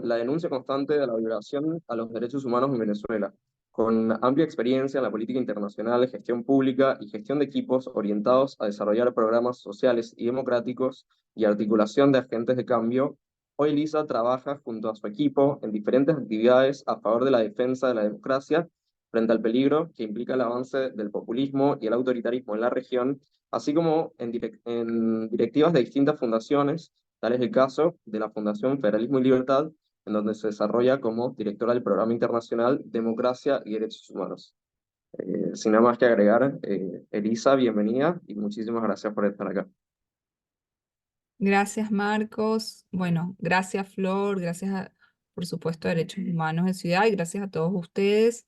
la denuncia constante de la violación a los derechos humanos en Venezuela, con amplia experiencia en la política internacional, gestión pública y gestión de equipos orientados a desarrollar programas sociales y democráticos y articulación de agentes de cambio. Hoy Lisa trabaja junto a su equipo en diferentes actividades a favor de la defensa de la democracia frente al peligro que implica el avance del populismo y el autoritarismo en la región, así como en directivas de distintas fundaciones. Tal es el caso de la Fundación Federalismo y Libertad, en donde se desarrolla como directora del Programa Internacional Democracia y Derechos Humanos. Sin nada más que agregar, Elisa, bienvenida y muchísimas gracias por estar acá. Gracias, Marcos. Bueno, gracias, Flor. Por supuesto, a Derechos Humanos de Ciudad y gracias a todos ustedes.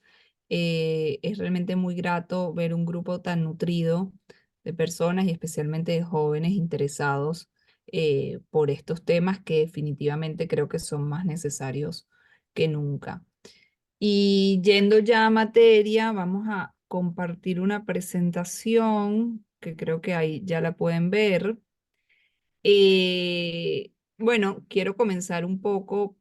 Es realmente muy grato ver un grupo tan nutrido de personas y especialmente de jóvenes interesados por estos temas que definitivamente creo que son más necesarios que nunca. Y yendo ya a materia, vamos a compartir una presentación que creo que ahí ya la pueden ver. Bueno, quiero comenzar un poco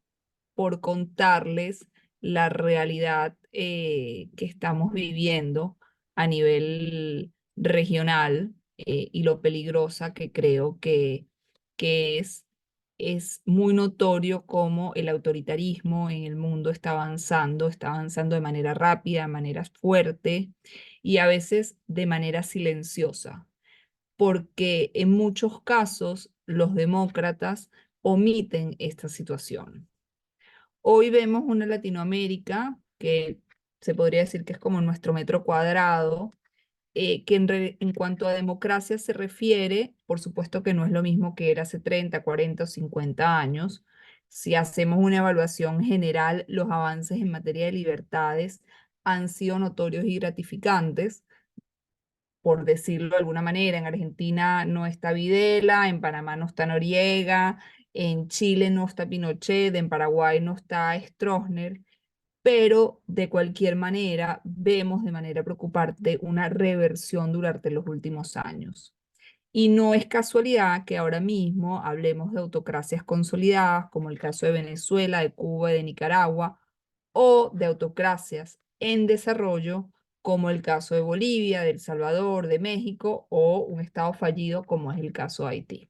por contarles la realidad que estamos viviendo a nivel regional y lo peligrosa que creo que es muy notorio cómo el autoritarismo en el mundo está avanzando de manera rápida, de manera fuerte y a veces de manera silenciosa porque en muchos casos los demócratas omiten esta situación. Hoy vemos una Latinoamérica que se podría decir que es como nuestro metro cuadrado, que en cuanto a democracia se refiere, por supuesto que no es lo mismo que era hace 30, 40 o 50 años. Si hacemos una evaluación general, los avances en materia de libertades han sido notorios y gratificantes, por decirlo de alguna manera. En Argentina no está Videla, en Panamá no está Noriega, en Chile no está Pinochet, en Paraguay no está Stroessner, pero de cualquier manera vemos de manera preocupante una reversión durante los últimos años. Y no es casualidad que ahora mismo hablemos de autocracias consolidadas, como el caso de Venezuela, de Cuba y de Nicaragua, o de autocracias en desarrollo, como el caso de Bolivia, de El Salvador, de México, o un estado fallido, como es el caso de Haití.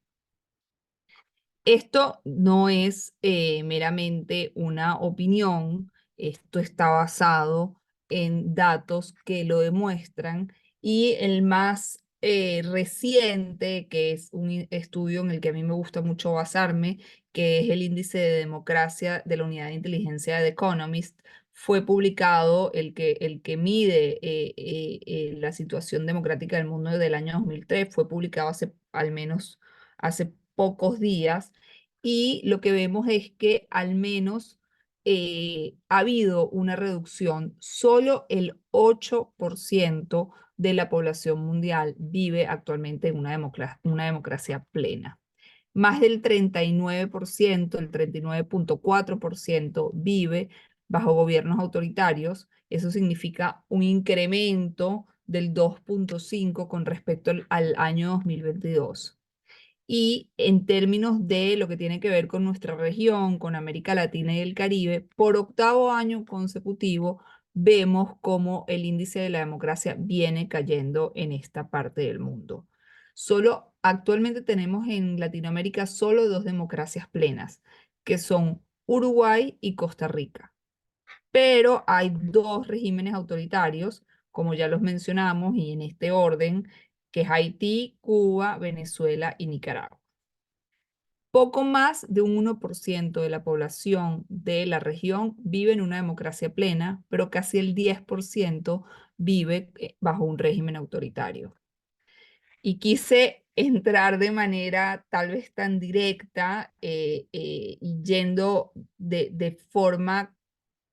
Esto no es meramente una opinión, esto está basado en datos que lo demuestran y el más reciente, que es un estudio en el que a mí me gusta mucho basarme, que es el índice de democracia de la unidad de inteligencia de The Economist, fue publicado, el que mide la situación democrática del mundo del año 2003, fue publicado hace al menos hace pocos días y lo que vemos es que al menos ha habido una reducción. Solo el 8% de la población mundial vive actualmente en una democracia plena. Más del 39%, el 39,4% vive bajo gobiernos autoritarios. Eso significa un incremento del 2,5 con respecto al año 2022. Y en términos de lo que tiene que ver con nuestra región, con América Latina y el Caribe, por octavo año consecutivo vemos cómo el índice de la democracia viene cayendo en esta parte del mundo. Actualmente tenemos en Latinoamérica solo dos democracias plenas, que son Uruguay y Costa Rica. Pero hay dos regímenes autoritarios, como ya los mencionamos, y en este orden, que es Haití, Cuba, Venezuela y Nicaragua. Poco más de un 1% de la población de la región vive en una democracia plena, pero casi el 10% vive bajo un régimen autoritario. Y quise entrar de manera tal vez tan directa y yendo de forma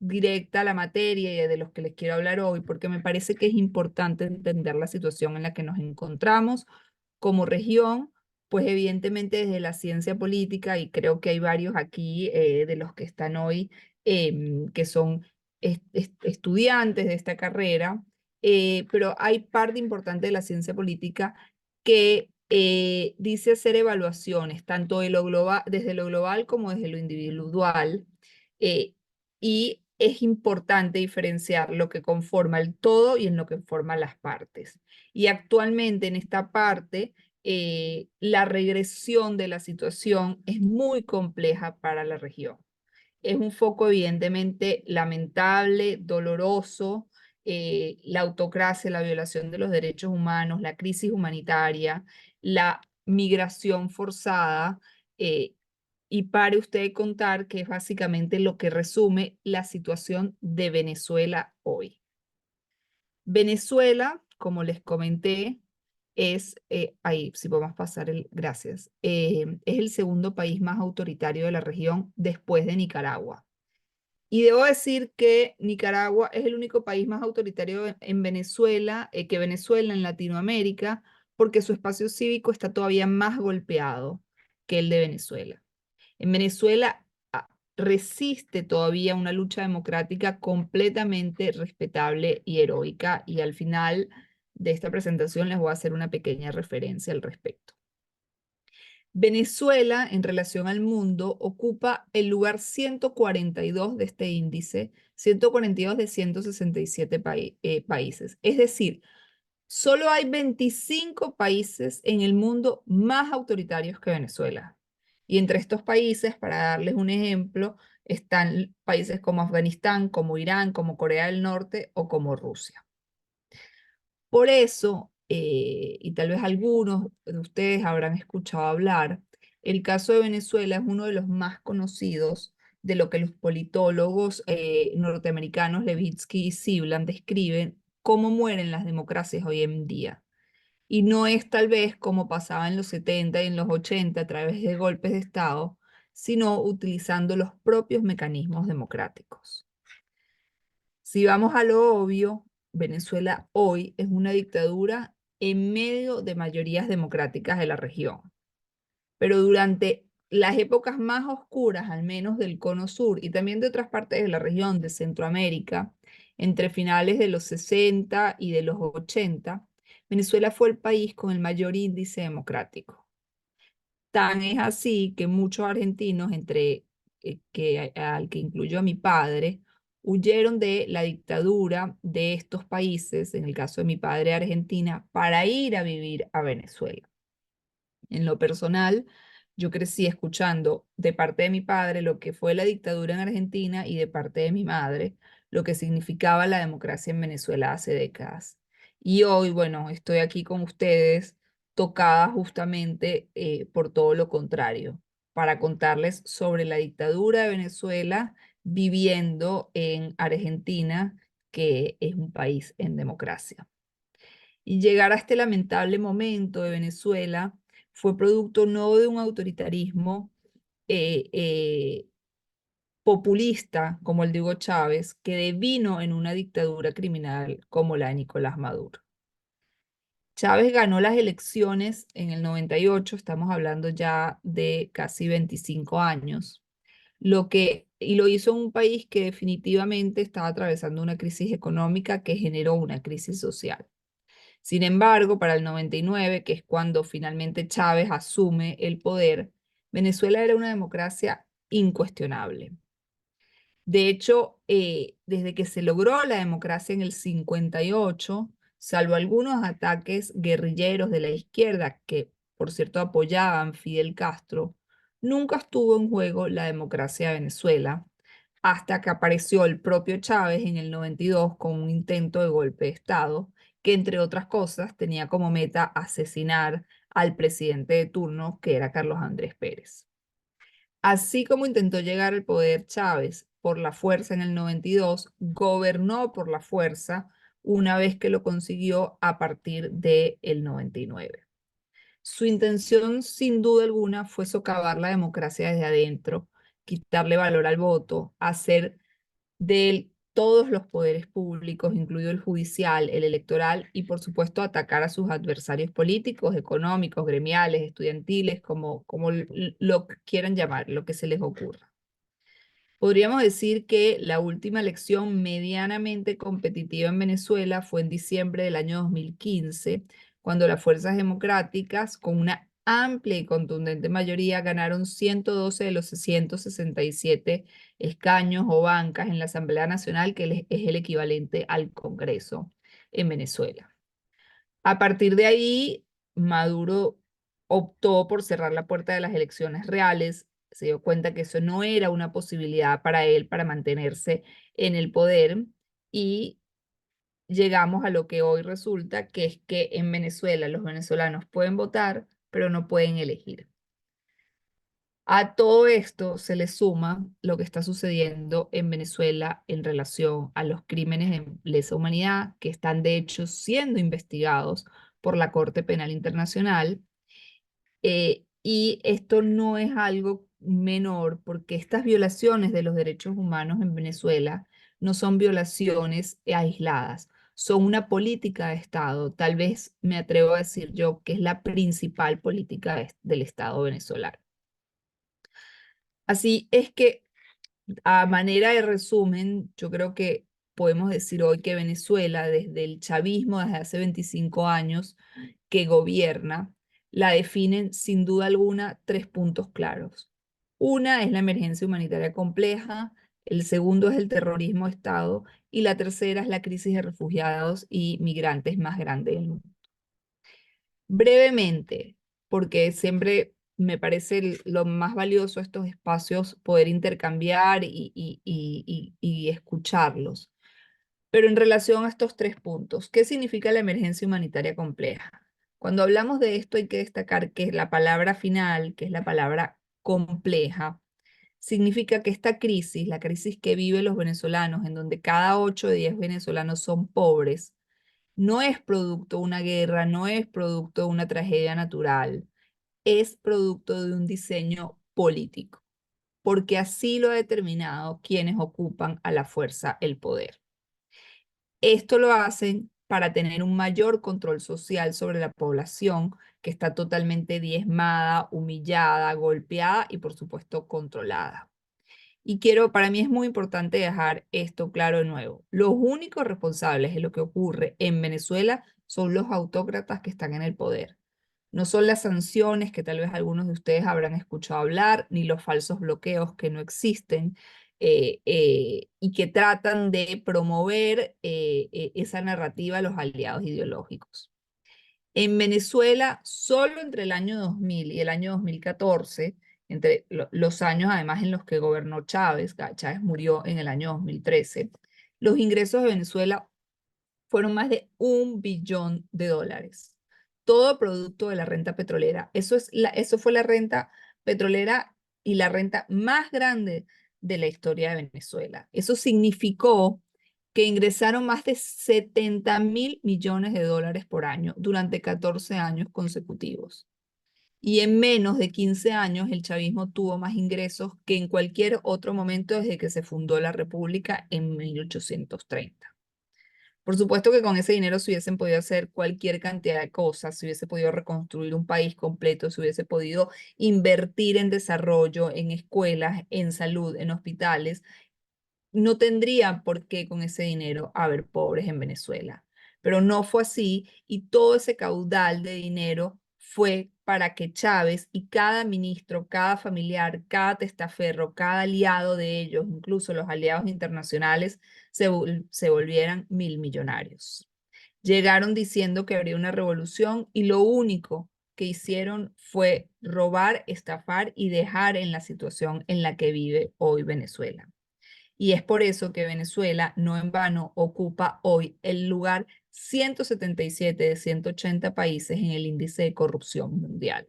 directa a la materia y de los que les quiero hablar hoy, porque me parece que es importante entender la situación en la que nos encontramos como región, pues evidentemente desde la ciencia política, y creo que hay varios aquí de los que están hoy que son estudiantes de esta carrera, pero hay parte importante de la ciencia política que dice hacer evaluaciones, tanto de lo global, desde lo global como desde lo individual, y es importante diferenciar lo que conforma el todo y en lo que forma las partes. Y actualmente en esta parte, la regresión de la situación es muy compleja para la región. Es un foco evidentemente lamentable, doloroso, la autocracia, la violación de los derechos humanos, la crisis humanitaria, la migración forzada, y pare usted de contar que es básicamente lo que resume la situación de Venezuela hoy. Venezuela, como les comenté, ahí, si podemos pasar gracias, es el segundo país más autoritario de la región después de Nicaragua. Y debo decir que Nicaragua es el único país más autoritario en Venezuela, que Venezuela en Latinoamérica, porque su espacio cívico está todavía más golpeado que el de Venezuela. En Venezuela resiste todavía una lucha democrática completamente respetable y heroica, y al final de esta presentación les voy a hacer una pequeña referencia al respecto. Venezuela, en relación al mundo, ocupa el lugar 142 de este índice, 142 de 167 países. Es decir, solo hay 25 países en el mundo más autoritarios que Venezuela. Y entre estos países, para darles un ejemplo, están países como Afganistán, como Irán, como Corea del Norte o como Rusia. Por eso, y tal vez algunos de ustedes habrán escuchado hablar, el caso de Venezuela es uno de los más conocidos de lo que los politólogos norteamericanos Levitsky y Siblan describen cómo mueren las democracias hoy en día. Y no es tal vez como pasaba en los 70 y en los 80 a través de golpes de Estado, sino utilizando los propios mecanismos democráticos. Si vamos a lo obvio, Venezuela hoy es una dictadura en medio de mayorías democráticas de la región. Pero durante las épocas más oscuras, al menos del Cono Sur y también de otras partes de la región de Centroamérica, entre finales de los 60 y de los 80, Venezuela fue el país con el mayor índice democrático. Tan es así que muchos argentinos, al que incluyó a mi padre, huyeron de la dictadura de estos países, en el caso de mi padre Argentina, para ir a vivir a Venezuela. En lo personal, yo crecí escuchando de parte de mi padre lo que fue la dictadura en Argentina y de parte de mi madre lo que significaba la democracia en Venezuela hace décadas. Y hoy, bueno, estoy aquí con ustedes tocada justamente por todo lo contrario, para contarles sobre la dictadura de Venezuela viviendo en Argentina, que es un país en democracia. Y llegar a este lamentable momento de Venezuela fue producto no de un autoritarismo eh, eh, populista como el de Hugo Chávez, que devino en una dictadura criminal como la de Nicolás Maduro. Chávez ganó las elecciones en el 98, estamos hablando ya de casi 25 años, y lo hizo en un país que definitivamente estaba atravesando una crisis económica que generó una crisis social. Sin embargo, para el 99, que es cuando finalmente Chávez asume el poder, Venezuela era una democracia incuestionable. De hecho, desde que se logró la democracia en el 58, salvo algunos ataques guerrilleros de la izquierda que, por cierto, apoyaban Fidel Castro, nunca estuvo en juego la democracia de Venezuela, hasta que apareció el propio Chávez en el 92 con un intento de golpe de Estado, que entre otras cosas tenía como meta asesinar al presidente de turno, que era Carlos Andrés Pérez. Así como intentó llegar al poder Chávez por la fuerza en el 92, gobernó por la fuerza una vez que lo consiguió a partir del 99. Su intención, sin duda alguna, fue socavar la democracia desde adentro, quitarle valor al voto, hacer de todos los poderes públicos, incluido el judicial, el electoral, y por supuesto atacar a sus adversarios políticos, económicos, gremiales, estudiantiles, como lo quieran llamar, lo que se les ocurra. Podríamos decir que la última elección medianamente competitiva en Venezuela fue en diciembre del año 2015, cuando las fuerzas democráticas, con una amplia y contundente mayoría, ganaron 112 de los 667 escaños o bancas en la Asamblea Nacional, que es el equivalente al Congreso en Venezuela. A partir de ahí, Maduro optó por cerrar la puerta de las elecciones reales, se dio cuenta que eso no era una posibilidad para él para mantenerse en el poder y llegamos a lo que hoy resulta, que es que en Venezuela los venezolanos pueden votar, pero no pueden elegir. A todo esto se le suma lo que está sucediendo en Venezuela en relación a los crímenes de lesa humanidad que están de hecho siendo investigados por la Corte Penal Internacional. Y esto no es algo menor porque estas violaciones de los derechos humanos en Venezuela no son violaciones aisladas, son una política de Estado. Tal vez me atrevo a decir yo que es la principal política del Estado venezolano. Así es que, a manera de resumen, yo creo que podemos decir hoy que Venezuela, desde el chavismo, desde hace 25 años que gobierna, la definen sin duda alguna tres puntos claros. Una es la emergencia humanitaria compleja, el segundo es el terrorismo de Estado y la tercera es la crisis de refugiados y migrantes más grande del mundo. Brevemente, porque siempre me parece lo más valioso estos espacios poder intercambiar y escucharlos. Pero en relación a estos tres puntos, ¿qué significa la emergencia humanitaria compleja? Cuando hablamos de esto hay que destacar que la palabra final, que es la palabra compleja, significa que esta crisis, la crisis que viven los venezolanos, en donde cada 8 de 10 venezolanos son pobres, no es producto de una guerra, no es producto de una tragedia natural, es producto de un diseño político, porque así lo ha determinado quienes ocupan a la fuerza el poder. Esto lo hacen para tener un mayor control social sobre la población que está totalmente diezmada, humillada, golpeada y por supuesto controlada. Y para mí es muy importante dejar esto claro de nuevo. Los únicos responsables de lo que ocurre en Venezuela son los autócratas que están en el poder. No son las sanciones que tal vez algunos de ustedes habrán escuchado hablar, ni los falsos bloqueos que no existen y que tratan de promover esa narrativa a los aliados ideológicos. En Venezuela, solo entre el año 2000 y el año 2014, entre los años además en los que gobernó Chávez, Chávez murió en el año 2013, los ingresos de Venezuela fueron más de $1 billón. Todo producto de la renta petrolera. Eso fue la renta petrolera y la renta más grande de la historia de Venezuela. Eso significó que ingresaron más de $70.000 millones por año durante 14 años consecutivos. Y en menos de 15 años el chavismo tuvo más ingresos que en cualquier otro momento desde que se fundó la República en 1830. Por supuesto que con ese dinero se hubiesen podido hacer cualquier cantidad de cosas, se hubiese podido reconstruir un país completo, se hubiese podido invertir en desarrollo, en escuelas, en salud, en hospitales. No tendría por qué con ese dinero haber pobres en Venezuela. Pero no fue así y todo ese caudal de dinero fue para que Chávez y cada ministro, cada familiar, cada testaferro, cada aliado de ellos, incluso los aliados internacionales, se volvieran mil millonarios. Llegaron diciendo que habría una revolución y lo único que hicieron fue robar, estafar y dejar en la situación en la que vive hoy Venezuela. Y es por eso que Venezuela, no en vano, ocupa hoy el lugar 177 de 180 países en el índice de corrupción mundial.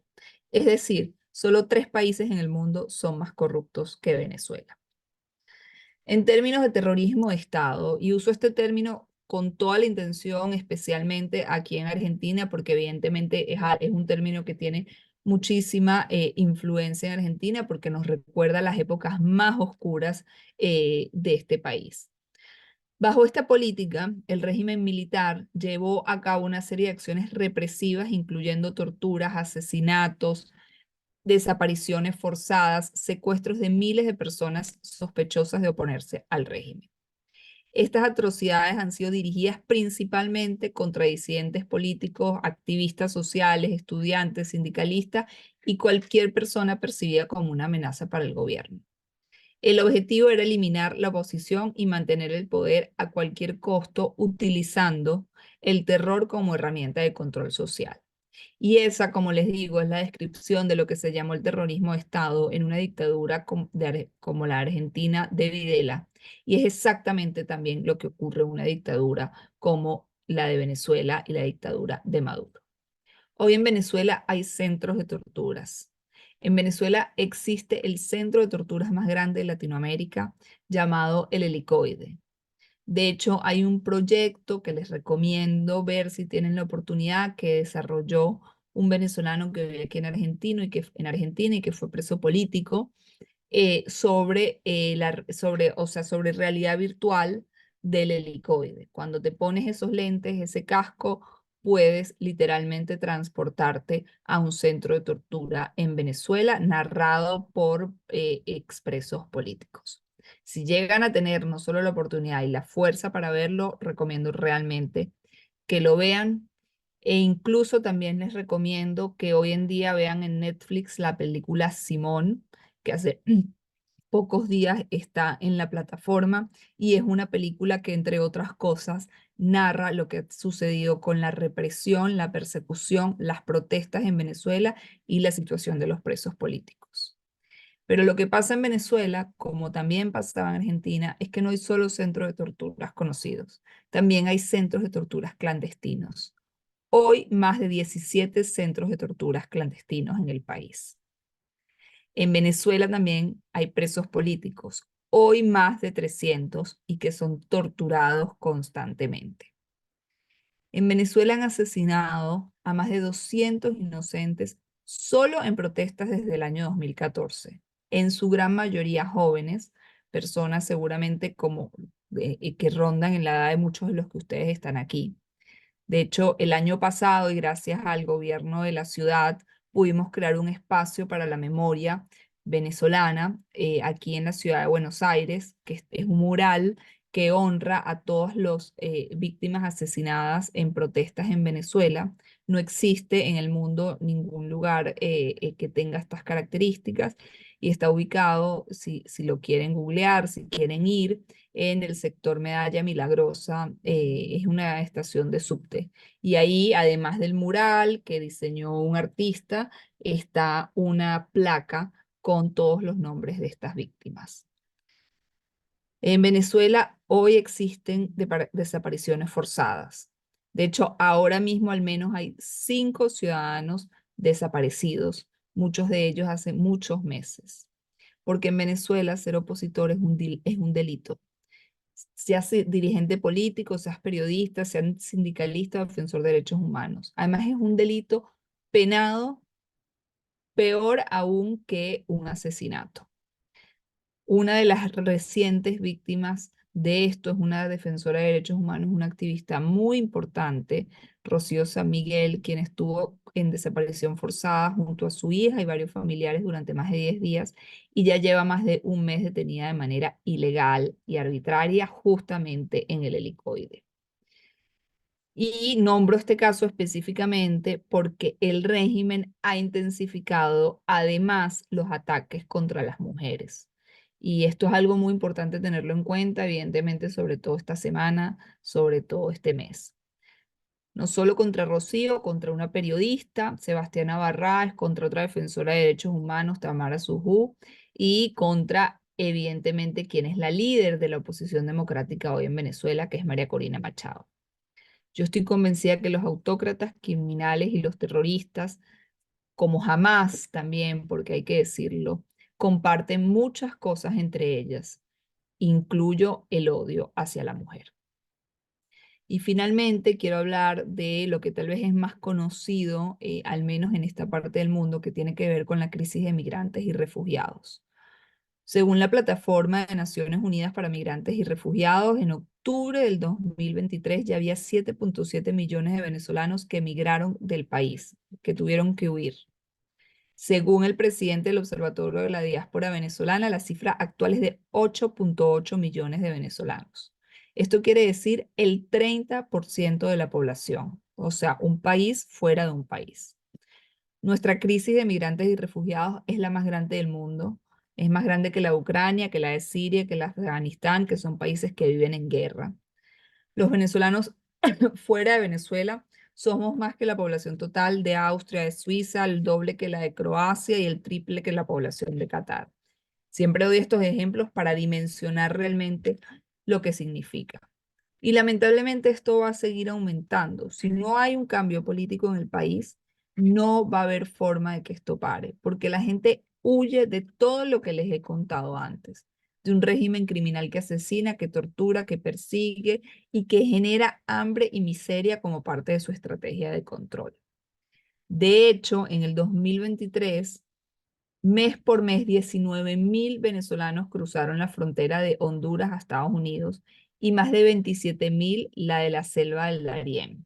Es decir, solo 3 países en el mundo son más corruptos que Venezuela. En términos de terrorismo de Estado, y uso este término con toda la intención, especialmente aquí en Argentina, porque evidentemente es un término que tiene muchísima influencia en Argentina, porque nos recuerda las épocas más oscuras de este país. Bajo esta política, el régimen militar llevó a cabo una serie de acciones represivas, incluyendo torturas, asesinatos, desapariciones forzadas, secuestros de miles de personas sospechosas de oponerse al régimen. Estas atrocidades han sido dirigidas principalmente contra disidentes políticos, activistas sociales, estudiantes, sindicalistas y cualquier persona percibida como una amenaza para el gobierno. El objetivo era eliminar la oposición y mantener el poder a cualquier costo utilizando el terror como herramienta de control social. Y esa, como les digo, es la descripción de lo que se llamó el terrorismo de Estado en una dictadura como la Argentina de Videla. Y es exactamente también lo que ocurre en una dictadura como la de Venezuela y la dictadura de Maduro. Hoy en Venezuela hay centros de torturas. En Venezuela existe el centro de torturas más grande de Latinoamérica llamado el Helicoide. De hecho, hay un proyecto que les recomiendo ver si tienen la oportunidad que desarrolló un venezolano que vive aquí en Argentina y que fue preso político sobre realidad virtual del helicoide. Cuando te pones esos lentes, ese casco, puedes literalmente transportarte a un centro de tortura en Venezuela, narrado por expresos políticos. Si llegan a tener no solo la oportunidad y la fuerza para verlo, recomiendo realmente que lo vean. E incluso también les recomiendo que hoy en día vean en Netflix la película Simón, que hace pocos días está en la plataforma y es una película que, entre otras cosas, narra lo que ha sucedido con la represión, la persecución, las protestas en Venezuela y la situación de los presos políticos. Pero lo que pasa en Venezuela, como también pasaba en Argentina, es que no hay solo centros de torturas conocidos, también hay centros de torturas clandestinos. Hoy más de 17 centros de torturas clandestinos en el país. En Venezuela también hay presos políticos, hoy más de 300 y que son torturados constantemente. En Venezuela han asesinado a más de 200 inocentes solo en protestas desde el año 2014, en su gran mayoría jóvenes, personas seguramente que rondan en la edad de muchos de los que ustedes están aquí. De hecho, el año pasado, y gracias al gobierno de la ciudad, pudimos crear un espacio para la memoria venezolana aquí en la ciudad de Buenos Aires, que es un mural que honra a todas las víctimas asesinadas en protestas en Venezuela. No existe en el mundo ningún lugar que tenga estas características y está ubicado, si lo quieren googlear, si quieren ir, en el sector Medalla Milagrosa, es una estación de subte. Y ahí, además del mural que diseñó un artista, está una placa con todos los nombres de estas víctimas. En Venezuela hoy existen desapariciones forzadas. De hecho, ahora mismo al menos hay 5 ciudadanos desaparecidos, muchos de ellos hace muchos meses, porque en Venezuela ser opositor es un delito. Seas dirigente político, seas periodista, seas sindicalista o defensor de derechos humanos. Además es un delito penado, peor aún que un asesinato. Una de las recientes víctimas de esto es una defensora de derechos humanos, una activista muy importante, Rocío San Miguel, quien estuvo en desaparición forzada junto a su hija y varios familiares durante más de 10 días y ya lleva más de un mes detenida de manera ilegal y arbitraria justamente en el helicoide. Y nombro este caso específicamente porque el régimen ha intensificado además los ataques contra las mujeres. Y esto es algo muy importante tenerlo en cuenta, evidentemente, sobre todo esta semana, sobre todo este mes. No solo contra Rocío, contra una periodista, Sebastiana Barrás, contra otra defensora de derechos humanos, Tamara Sujú, y contra, evidentemente, quien es la líder de la oposición democrática hoy en Venezuela, que es María Corina Machado. Yo estoy convencida que los autócratas criminales y los terroristas, como jamás también, porque hay que decirlo, comparten muchas cosas entre ellas, incluyo el odio hacia la mujer. Y finalmente quiero hablar de lo que tal vez es más conocido, al menos en esta parte del mundo, que tiene que ver con la crisis de migrantes y refugiados. Según la Plataforma de Naciones Unidas para Migrantes y Refugiados, en octubre del 2023 ya había 7.7 millones de venezolanos que emigraron del país, que tuvieron que huir. Según el presidente del Observatorio de la Diáspora Venezolana, la cifra actual es de 8.8 millones de venezolanos. Esto quiere decir el 30% de la población, o sea, un país fuera de un país. Nuestra crisis de migrantes y refugiados es la más grande del mundo. Es más grande que la de Ucrania, que la de Siria, que la de Afganistán, que son países que viven en guerra. Los venezolanos fuera de Venezuela somos más que la población total de Austria, de Suiza, el doble que la de Croacia y el triple que la población de Qatar. Siempre doy estos ejemplos para dimensionar realmente lo que significa. Y lamentablemente esto va a seguir aumentando. Si no hay un cambio político en el país, no va a haber forma de que esto pare, porque la gente huye de todo lo que les he contado antes, de un régimen criminal que asesina, que tortura, que persigue y que genera hambre y miseria como parte de su estrategia de control. De hecho, en el 2023, mes por mes, 19.000 venezolanos cruzaron la frontera de Honduras a Estados Unidos y más de 27.000 la de la selva del Darién.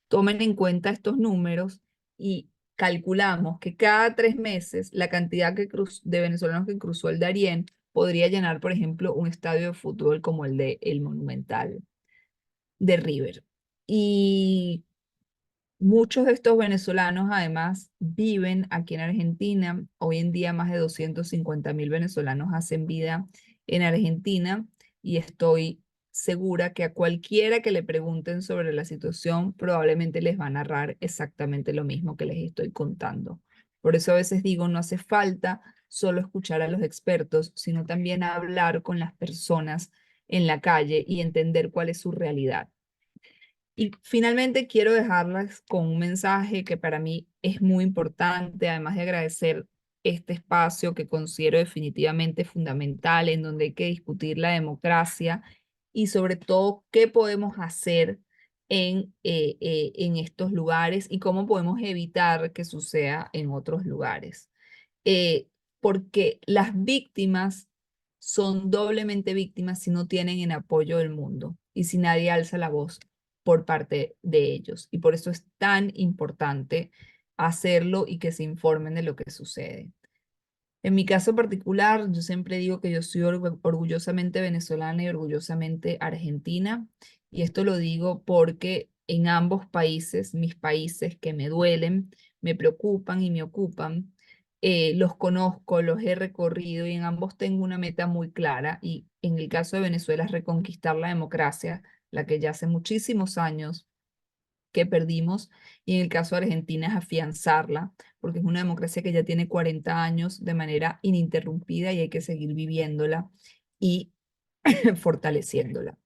Tomen en cuenta estos números y calculamos que cada 3 meses la cantidad de venezolanos que cruzó el Darién podría llenar, por ejemplo, un estadio de fútbol como el de El Monumental de River. Y muchos de estos venezolanos además viven aquí en Argentina. Hoy en día más de 250.000 venezolanos hacen vida en Argentina y estoy segura que a cualquiera que le pregunten sobre la situación probablemente les va a narrar exactamente lo mismo que les estoy contando. Por eso a veces digo, no hace falta solo escuchar a los expertos, sino también hablar con las personas en la calle y entender cuál es su realidad. Y finalmente quiero dejarlas con un mensaje que para mí es muy importante, además de agradecer este espacio que considero definitivamente fundamental, en donde hay que discutir la democracia y sobre todo qué podemos hacer en estos lugares y cómo podemos evitar que suceda en otros lugares. Eh, Porque las víctimas son doblemente víctimas si no tienen el apoyo del mundo y si nadie alza la voz por parte de ellos. Y por eso es tan importante hacerlo y que se informen de lo que sucede. En mi caso particular, yo siempre digo que yo soy orgullosamente venezolana y orgullosamente argentina. Y esto lo digo porque en ambos países, mis países que me duelen, me preocupan y me ocupan, los conozco, los he recorrido y en ambos tengo una meta muy clara. Y en el caso de Venezuela es reconquistar la democracia, la que ya hace muchísimos años que perdimos, y en el caso de Argentina es afianzarla, porque es una democracia que ya tiene 40 años de manera ininterrumpida y hay que seguir viviéndola y fortaleciéndola.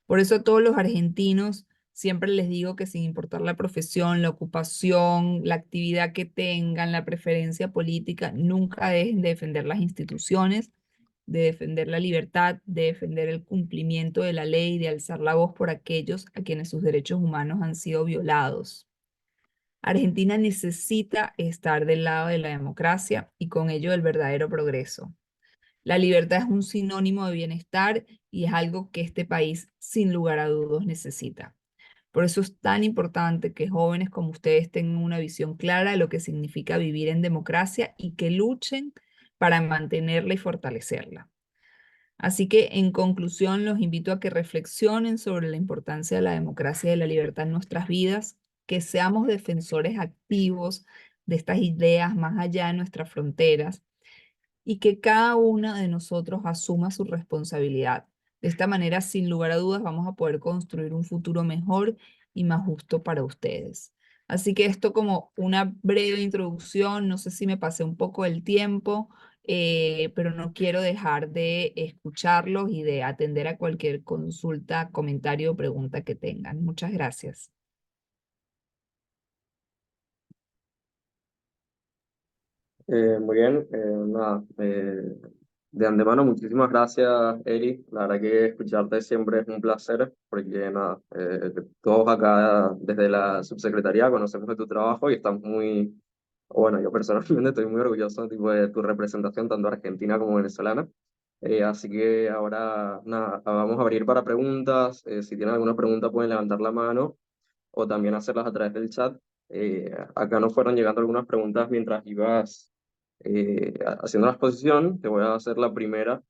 Por eso a todos los argentinos siempre les digo que sin importar la profesión, la ocupación, la actividad que tengan, la preferencia política, nunca dejen de defender las instituciones, de defender la libertad, de defender el cumplimiento de la ley, de alzar la voz por aquellos a quienes sus derechos humanos han sido violados. Argentina necesita estar del lado de la democracia y con ello del verdadero progreso. La libertad es un sinónimo de bienestar y es algo que este país, sin lugar a dudas, necesita. Por eso es tan importante que jóvenes como ustedes tengan una visión clara de lo que significa vivir en democracia y que luchen para mantenerla y fortalecerla. Así que, en conclusión, los invito a que reflexionen sobre la importancia de la democracia y de la libertad en nuestras vidas, que seamos defensores activos de estas ideas más allá de nuestras fronteras y que cada uno de nosotros asuma su responsabilidad. De esta manera, sin lugar a dudas, vamos a poder construir un futuro mejor y más justo para ustedes. Así que esto como una breve introducción, no sé si me pasé un poco el tiempo, pero no quiero dejar de escucharlos y de atender a cualquier consulta, comentario o pregunta que tengan. Muchas gracias. Muy bien, nada, de antemano muchísimas gracias, Eli. La verdad que escucharte siempre es un placer, porque nada, todos acá desde la subsecretaría conocemos de tu trabajo y estamos muy, bueno, yo personalmente estoy muy orgulloso tipo, de tu representación, tanto argentina como venezolana. Así que ahora, nada, vamos a abrir para preguntas. Si tienen alguna pregunta pueden levantar la mano o también hacerlas a través del chat. Acá nos fueron llegando algunas preguntas mientras ibas haciendo la exposición. Te voy a hacer la primera,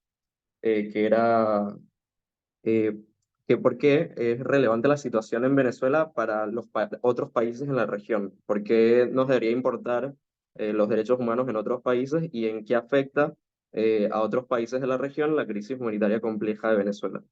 que era, eh, que por qué es relevante la situación en Venezuela para los otros países en la región, por qué nos debería importar los derechos humanos en otros países y en qué afecta a otros países de la región la crisis humanitaria compleja de Venezuela.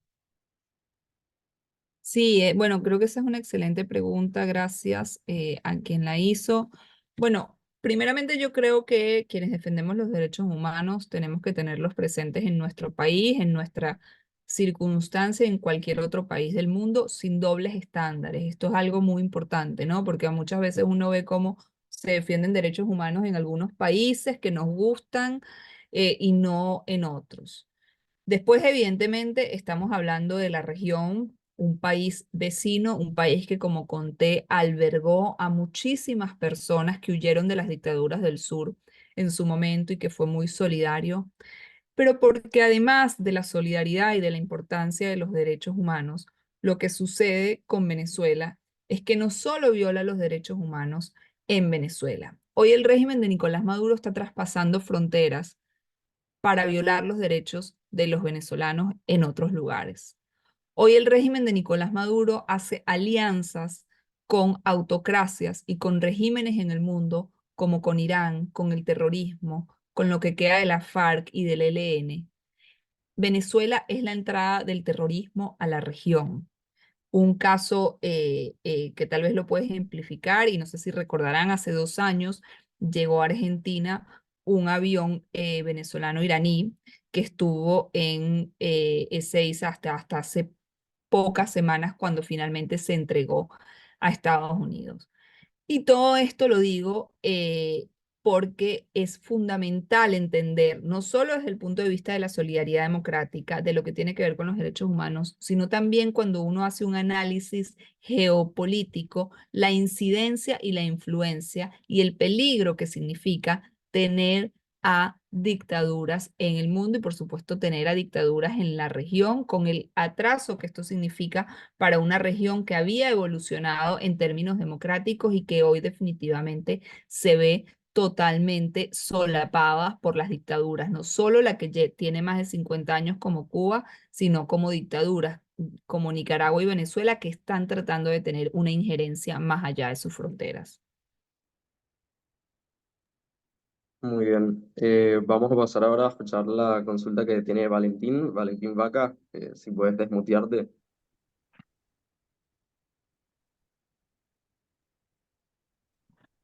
Sí, bueno, creo que esa es una excelente pregunta, gracias a quien la hizo. Bueno, primeramente yo creo que quienes defendemos los derechos humanos tenemos que tenerlos presentes en nuestro país, en nuestra circunstancia, en cualquier otro país del mundo, sin dobles estándares. Esto es algo muy importante, ¿no? Porque muchas veces uno ve cómo se defienden derechos humanos en algunos países que nos gustan y no en otros. Después, evidentemente, estamos hablando de la región, un país vecino, un país que, como conté, albergó a muchísimas personas que huyeron de las dictaduras del sur en su momento y que fue muy solidario, pero porque además de la solidaridad y de la importancia de los derechos humanos, lo que sucede con Venezuela es que no solo viola los derechos humanos en Venezuela. Hoy el régimen de Nicolás Maduro está traspasando fronteras para violar los derechos de los venezolanos en otros lugares. Hoy el régimen de Nicolás Maduro hace alianzas con autocracias y con regímenes en el mundo, como con Irán, con el terrorismo, con lo que queda de la FARC y del ELN. Venezuela es la entrada del terrorismo a la región. Un caso que tal vez lo puede ejemplificar, y no sé si recordarán, hace 2 años llegó a Argentina un avión venezolano-iraní que estuvo en Ezeiza hasta hace pocas semanas cuando finalmente se entregó a Estados Unidos. Y todo esto lo digo porque es fundamental entender, no solo desde el punto de vista de la solidaridad democrática, de lo que tiene que ver con los derechos humanos, sino también cuando uno hace un análisis geopolítico, la incidencia y la influencia y el peligro que significa tener a dictaduras en el mundo y por supuesto tener a dictaduras en la región con el atraso que esto significa para una región que había evolucionado en términos democráticos y que hoy definitivamente se ve totalmente solapada por las dictaduras, no solo la que tiene más de 50 años como Cuba, sino como dictaduras como Nicaragua y Venezuela que están tratando de tener una injerencia más allá de sus fronteras. Muy bien. Vamos a pasar ahora a escuchar la consulta que tiene Valentín, Valentín Vaca, si puedes desmutearte.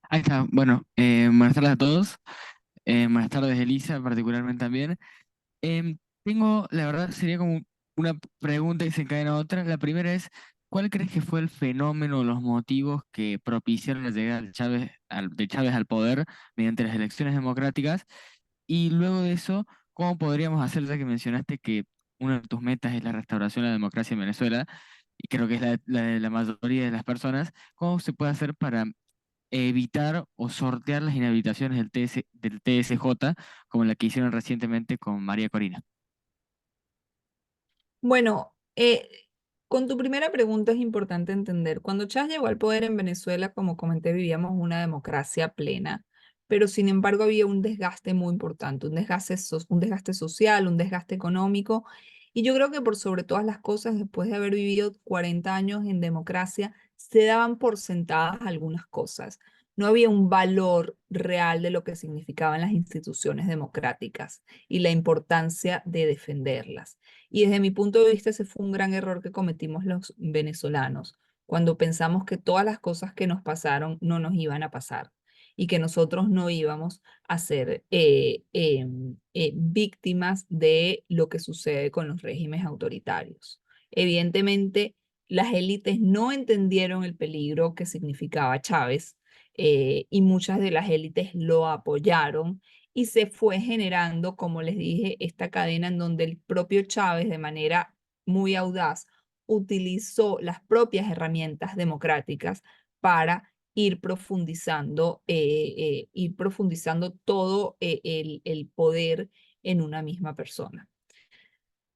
Ahí está. Bueno, buenas tardes a todos. Buenas tardes, Elisa, particularmente también. Tengo, la verdad, sería como una pregunta y se encadena otra. La primera es, ¿cuál crees que fue el fenómeno o los motivos que propiciaron la llegada de Chávez al poder mediante las elecciones democráticas? Y luego de eso, ¿cómo podríamos hacer, ya que mencionaste que una de tus metas es la restauración de la democracia en Venezuela, y creo que es la de la mayoría de las personas, ¿cómo se puede hacer para evitar o sortear las inhabilitaciones del TSJ, como la que hicieron recientemente con María Corina? Bueno, con tu primera pregunta es importante entender, cuando Chávez llegó al poder en Venezuela, como comenté, vivíamos una democracia plena, pero sin embargo había un desgaste muy importante, un desgaste social, un desgaste económico, y yo creo que por sobre todas las cosas, después de haber vivido 40 años en democracia, se daban por sentadas algunas cosas. No había un valor real de lo que significaban las instituciones democráticas y la importancia de defenderlas. Y desde mi punto de vista, ese fue un gran error que cometimos los venezolanos, cuando pensamos que todas las cosas que nos pasaron no nos iban a pasar y que nosotros no íbamos a ser víctimas de lo que sucede con los regímenes autoritarios. Evidentemente, las élites no entendieron el peligro que significaba Chávez y muchas de las élites lo apoyaron y se fue generando, como les dije, esta cadena en donde el propio Chávez, de manera muy audaz, utilizó las propias herramientas democráticas para ir profundizando todo el poder en una misma persona.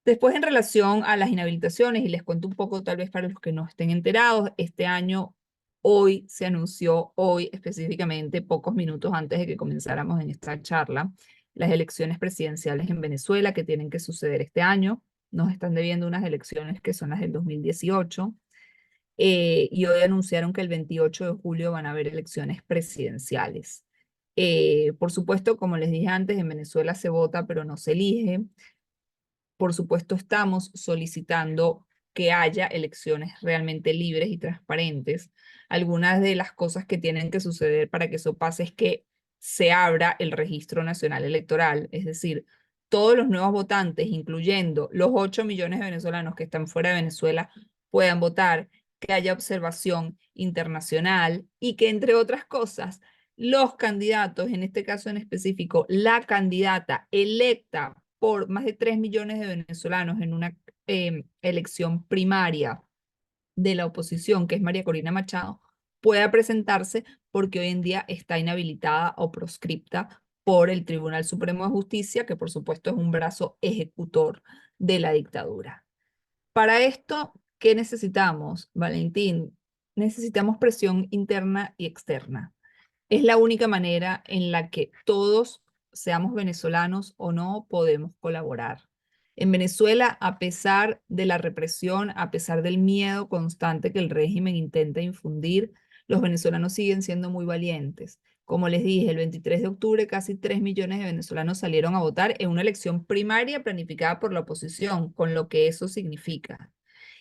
Después, en relación a las inhabilitaciones, y les cuento un poco tal vez para los que no estén enterados, este año, hoy se anunció, hoy específicamente, pocos minutos antes de que comenzáramos en esta charla, las elecciones presidenciales en Venezuela que tienen que suceder este año. nos están debiendo unas elecciones que son las del 2018, y hoy anunciaron que el 28 de julio van a haber elecciones presidenciales. Por supuesto, como les dije antes, en Venezuela se vota, pero no se elige. Por supuesto, estamos solicitando que haya elecciones realmente libres y transparentes. Algunas de las cosas que tienen que suceder para que eso pase es que se abra el Registro Nacional Electoral, es decir, todos los nuevos votantes, incluyendo los 8 millones de venezolanos que están fuera de Venezuela, puedan votar, que haya observación internacional y que, entre otras cosas, los candidatos, en este caso en específico, la candidata electa por más de 3 millones de venezolanos en una elección primaria de la oposición, que es María Corina Machado, pueda presentarse porque hoy en día está inhabilitada o proscripta por el Tribunal Supremo de Justicia, que por supuesto es un brazo ejecutor de la dictadura. Para esto, ¿qué necesitamos, Valentín? Necesitamos presión interna y externa. Es la única manera en la que todos, seamos venezolanos o no, podemos colaborar. En Venezuela, a pesar de la represión, a pesar del miedo constante que el régimen intenta infundir, los venezolanos siguen siendo muy valientes. Como les dije, el 23 de octubre casi 3 millones de venezolanos salieron a votar en una elección primaria planificada por la oposición, con lo que eso significa.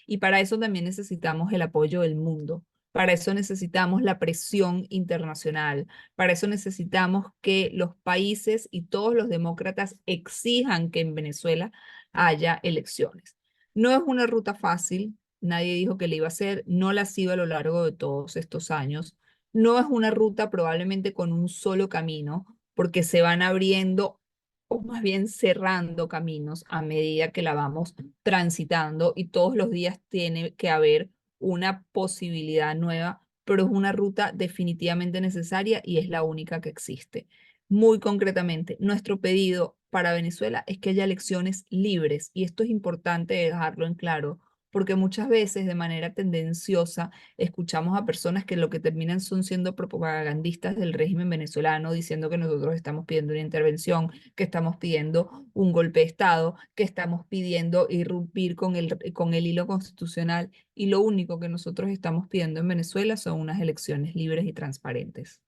Y para eso también necesitamos el apoyo del mundo. Para eso necesitamos la presión internacional. Para eso necesitamos que los países y todos los demócratas exijan que en Venezuela haya elecciones. No es una ruta fácil, nadie dijo que la iba a hacer, no la ha sido a lo largo de todos estos años. No es una ruta probablemente con un solo camino, porque se van abriendo o más bien cerrando caminos a medida que la vamos transitando y todos los días tiene que haber una posibilidad nueva, pero es una ruta definitivamente necesaria y es la única que existe. Muy concretamente, nuestro pedido para Venezuela es que haya elecciones libres y esto es importante dejarlo en claro, porque muchas veces de manera tendenciosa escuchamos a personas que lo que terminan son siendo propagandistas del régimen venezolano diciendo que nosotros estamos pidiendo una intervención, que estamos pidiendo un golpe de Estado, que estamos pidiendo irrumpir con el hilo constitucional y lo único que nosotros estamos pidiendo en Venezuela son unas elecciones libres y transparentes.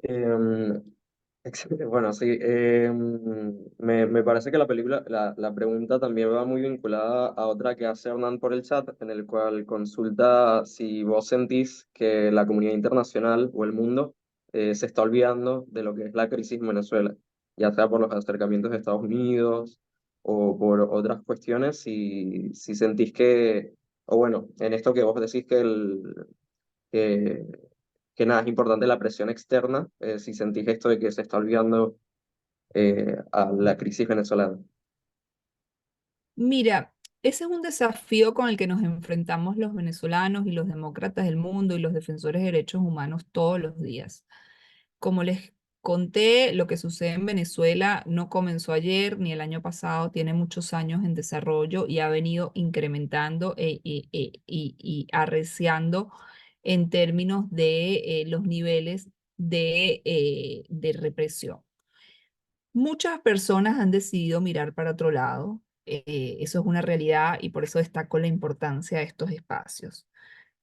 Em, Bueno, sí, me parece que la película, la pregunta también va muy vinculada a otra que hace Hernán por el chat, en el cual consulta si vos sentís que la comunidad internacional o el mundo se está olvidando de lo que es la crisis en Venezuela, ya sea por los acercamientos de Estados Unidos o por otras cuestiones, si sentís que, o bueno, en esto que vos decís que que nada, es importante la presión externa, si sentís esto de que se está olvidando a la crisis venezolana. Mira, ese es un desafío con el que nos enfrentamos los venezolanos y los demócratas del mundo y los defensores de derechos humanos todos los días. Como les conté, lo que sucede en Venezuela no comenzó ayer ni el año pasado, tiene muchos años en desarrollo y ha venido incrementando y arreciando en términos de los niveles de represión. Muchas personas han decidido mirar para otro lado. Eso es una realidad y por eso destaco la importancia de estos espacios.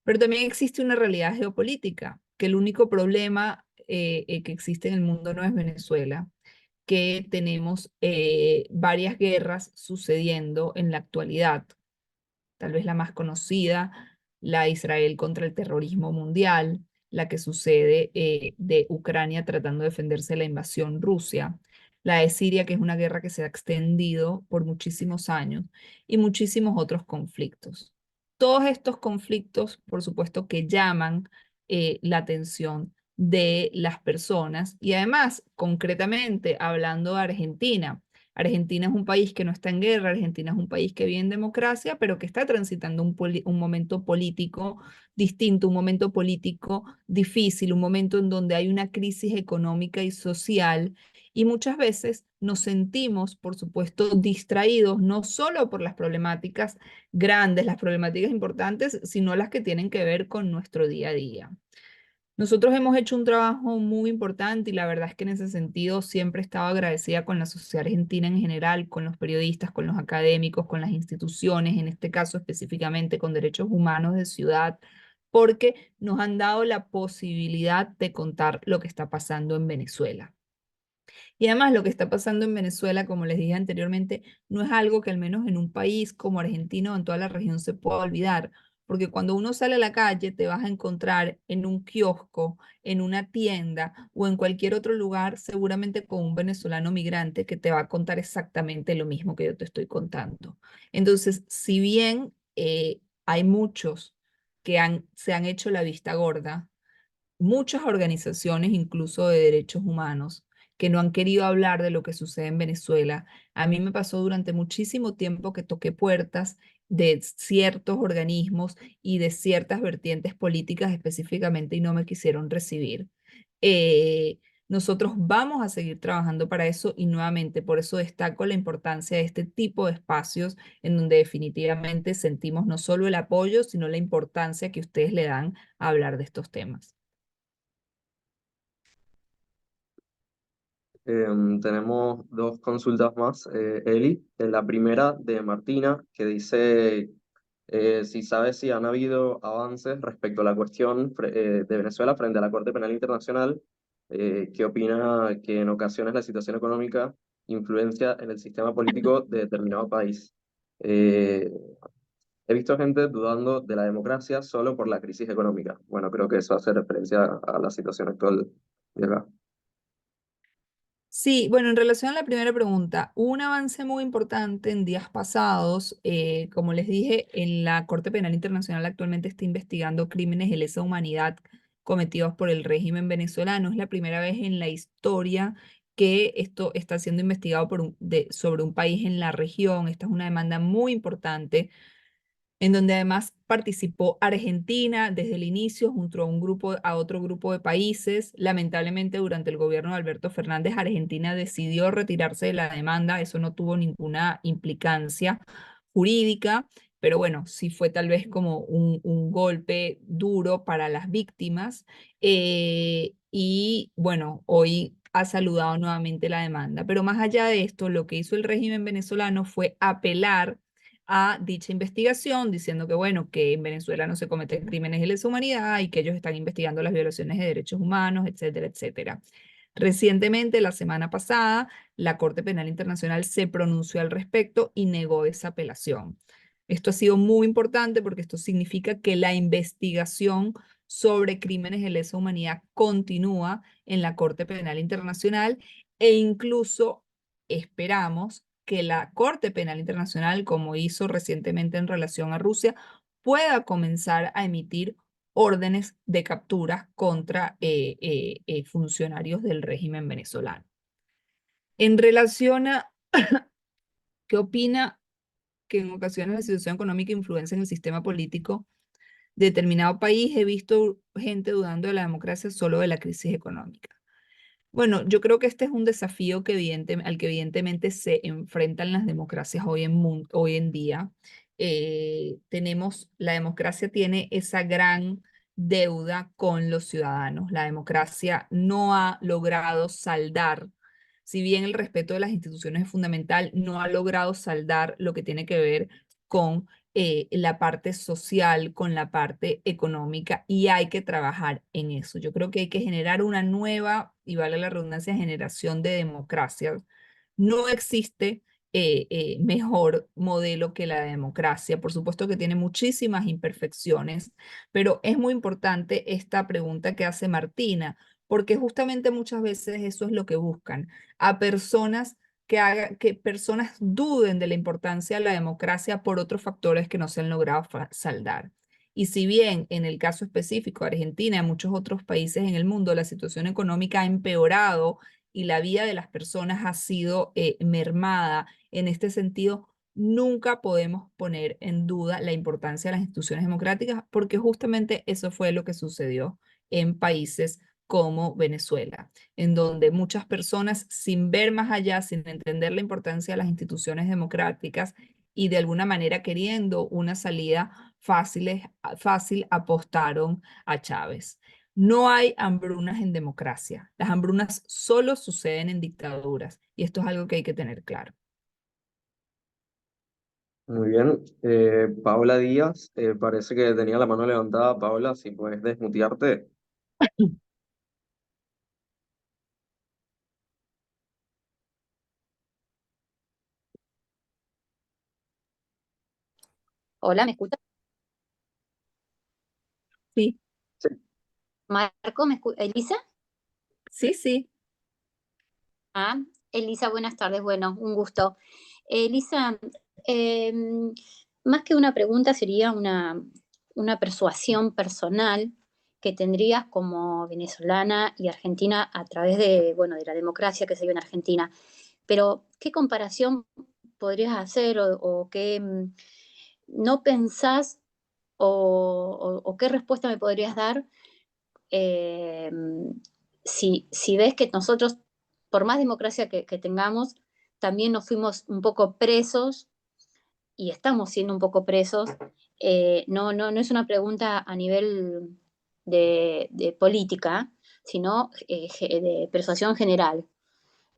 Pero también existe una realidad geopolítica, que el único problema que existe en el mundo no es Venezuela, que tenemos varias guerras sucediendo en la actualidad. Tal vez la más conocida, la de Israel contra el terrorismo mundial, la que sucede de Ucrania tratando de defenderse de la invasión Rusia, la de Siria, que es una guerra que se ha extendido por muchísimos años, y muchísimos otros conflictos. Todos estos conflictos, por supuesto, que llaman la atención de las personas y además, concretamente, hablando de Argentina. Argentina es un país que no está en guerra, Argentina es un país que vive en democracia, pero que está transitando un momento político distinto, un momento político difícil, un momento en donde hay una crisis económica y social y muchas veces nos sentimos, por supuesto, distraídos no solo por las problemáticas grandes, las problemáticas importantes, sino las que tienen que ver con nuestro día a día. Nosotros hemos hecho un trabajo muy importante y la verdad es que en ese sentido siempre he estado agradecida con la sociedad argentina en general, con los periodistas, con los académicos, con las instituciones, en este caso específicamente con Derechos Humanos de Ciudad, porque nos han dado la posibilidad de contar lo que está pasando en Venezuela. Y además lo que está pasando en Venezuela, como les dije anteriormente, no es algo que al menos en un país como Argentina o en toda la región se pueda olvidar, porque cuando uno sale a la calle te vas a encontrar en un kiosco, en una tienda o en cualquier otro lugar, seguramente con un venezolano migrante que te va a contar exactamente lo mismo que yo te estoy contando. Entonces, si bien hay muchos que se han hecho la vista gorda, muchas organizaciones, incluso de derechos humanos, que no han querido hablar de lo que sucede en Venezuela. A mí me pasó durante muchísimo tiempo que toqué puertas de ciertos organismos y de ciertas vertientes políticas específicamente y no me quisieron recibir. Eh, Nosotros vamos a seguir trabajando para eso y nuevamente por eso destaco la importancia de este tipo de espacios en donde definitivamente sentimos no solo el apoyo, sino la importancia que ustedes le dan a hablar de estos temas. Tenemos dos consultas más, Eli. La primera de Martina, que dice si sabe si han habido avances respecto a la cuestión de Venezuela frente a la Corte Penal Internacional, que opina que en ocasiones la situación económica influencia en el sistema político de determinado país. Eh, He visto gente dudando de la democracia solo por la crisis económica. Bueno, creo que eso hace referencia a la situación actual de acá. Sí, bueno, en relación a la primera pregunta, hubo un avance muy importante en días pasados. Como les dije, en la Corte Penal Internacional actualmente está investigando crímenes de lesa humanidad cometidos por el régimen venezolano. Es la primera vez en la historia que esto está siendo investigado sobre un país en la región. Esta es una demanda muy importante en donde además participó Argentina desde el inicio junto a a otro grupo de países. Lamentablemente, durante el gobierno de Alberto Fernández, Argentina decidió retirarse de la demanda. Eso no tuvo ninguna implicancia jurídica, pero bueno, sí fue tal vez como un golpe duro para las víctimas. Y bueno, hoy ha saludado nuevamente la demanda. Pero más allá de esto, lo que hizo el régimen venezolano fue apelar a dicha investigación, diciendo que, bueno, que en Venezuela no se cometen crímenes de lesa humanidad y que ellos están investigando las violaciones de derechos humanos, etcétera, etcétera. Recientemente, la semana pasada, la Corte Penal Internacional se pronunció al respecto y negó esa apelación. Esto ha sido muy importante porque esto significa que la investigación sobre crímenes de lesa humanidad continúa en la Corte Penal Internacional e incluso esperamos que la Corte Penal Internacional, como hizo recientemente en relación a Rusia, pueda comenzar a emitir órdenes de captura contra funcionarios del régimen venezolano. En relación a qué opina que en ocasiones la situación económica influencia en el sistema político de determinado país, he visto gente dudando de la democracia solo de la crisis económica. Bueno, yo creo que este es un desafío al que evidentemente se enfrentan las democracias hoy en día. La democracia tiene esa gran deuda con los ciudadanos. La democracia no ha logrado saldar, si bien el respeto de las instituciones es fundamental, no ha logrado saldar lo que tiene que ver con la parte social, con la parte económica y hay que trabajar en eso. Yo creo que hay que generar una nueva, y vale la redundancia, generación de democracia. No existe mejor modelo que la democracia. Por supuesto que tiene muchísimas imperfecciones, pero es muy importante esta pregunta que hace Martina, porque justamente muchas veces eso es lo que buscan, a personas que personas duden de la importancia de la democracia por otros factores que no se han logrado saldar. Y si bien en el caso específico de Argentina y muchos otros países en el mundo la situación económica ha empeorado y la vida de las personas ha sido mermada en este sentido, nunca podemos poner en duda la importancia de las instituciones democráticas porque justamente eso fue lo que sucedió en países como Venezuela, en donde muchas personas, sin ver más allá, sin entender la importancia de las instituciones democráticas y de alguna manera queriendo una salida fácil, apostaron a Chávez. No hay hambrunas en democracia. Las hambrunas solo suceden en dictaduras y esto es algo que hay que tener claro. Muy bien. Paola Díaz, parece que tenía la mano levantada. Paola, si puedes desmutearte. Hola, ¿me escuchas? Sí, Sí. Marco, ¿Elisa? sí, sí. Ah, Elisa, buenas tardes. Bueno, un gusto. Elisa, eh, más que una pregunta sería una persuasión personal que tendrías como venezolana y argentina a través de, bueno, de la democracia que se vive en Argentina. Pero, ¿qué comparación podrías hacer o qué no pensás o qué respuesta me podrías dar eh, si ves que nosotros, por más democracia que tengamos, también nos fuimos un poco presos y estamos siendo un poco presos, no es una pregunta a nivel de política, sino de persuasión general.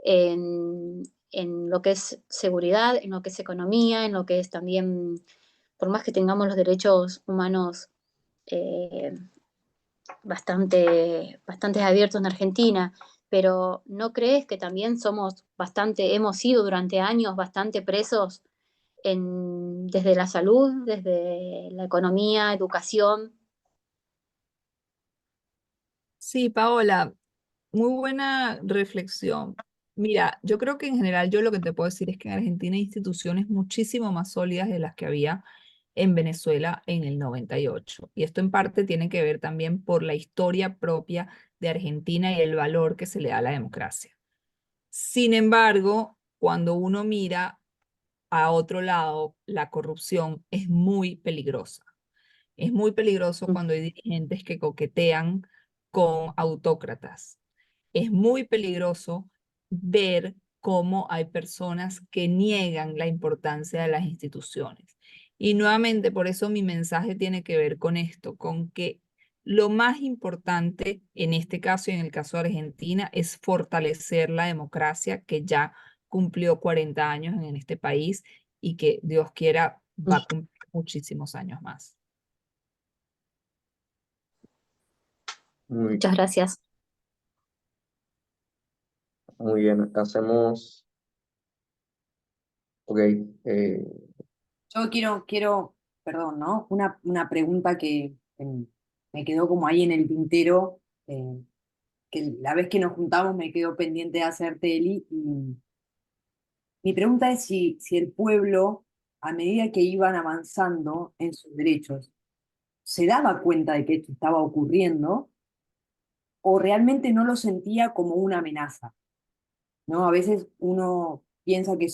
En lo que es seguridad, en lo que es economía, en lo que es también, por más que tengamos los derechos humanos eh, bastante abiertos en Argentina, pero ¿no crees que también hemos sido durante años bastante presos desde la salud, desde la economía, educación? Sí, Paola, muy buena reflexión. Mira, yo creo que en general yo lo que te puedo decir es que en Argentina hay instituciones muchísimo más sólidas de las que había en Venezuela en el 98. Y esto en parte tiene que ver también por la historia propia de Argentina y el valor que se le da a la democracia. Sin embargo, cuando uno mira a otro lado, la corrupción es muy peligrosa. Es muy peligroso cuando hay dirigentes que coquetean con autócratas. Es muy peligroso ver cómo hay personas que niegan la importancia de las instituciones. Y nuevamente, por eso mi mensaje tiene que ver con esto, con que lo más importante en este caso y en el caso de Argentina es fortalecer la democracia que ya cumplió 40 años en este país y que Dios quiera va a cumplir muchísimos años más. Muy, Muchas gracias. muy bien. Hacemos. Ok. eh, Yo perdón, ¿no? Una pregunta que me quedó como ahí en el tintero, que la vez que nos juntamos me quedó pendiente de hacerte, Eli. Y mi pregunta es si el pueblo, a medida que iban avanzando en sus derechos, se daba cuenta de que esto estaba ocurriendo o realmente no lo sentía como una amenaza, ¿no? A veces uno piensa que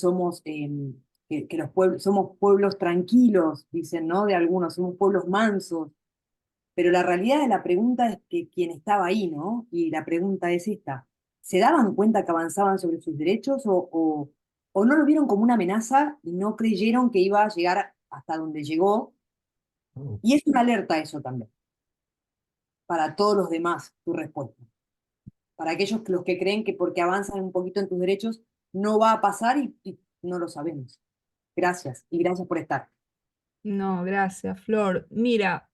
que los pueblos, somos pueblos tranquilos, dicen, ¿no? De algunos, somos pueblos mansos, pero la realidad de la pregunta es que quien estaba ahí, ¿no? Y la pregunta es esta, ¿se daban cuenta que avanzaban sobre sus derechos o no lo vieron como una amenaza y no creyeron que iba a llegar hasta donde llegó? Y es una alerta eso también, para todos los demás, tu respuesta. Para aquellos los que creen que porque avanzan un poquito en tus derechos no va a pasar y no lo sabemos. Gracias y gracias por estar. No, gracias, Flor. Mira,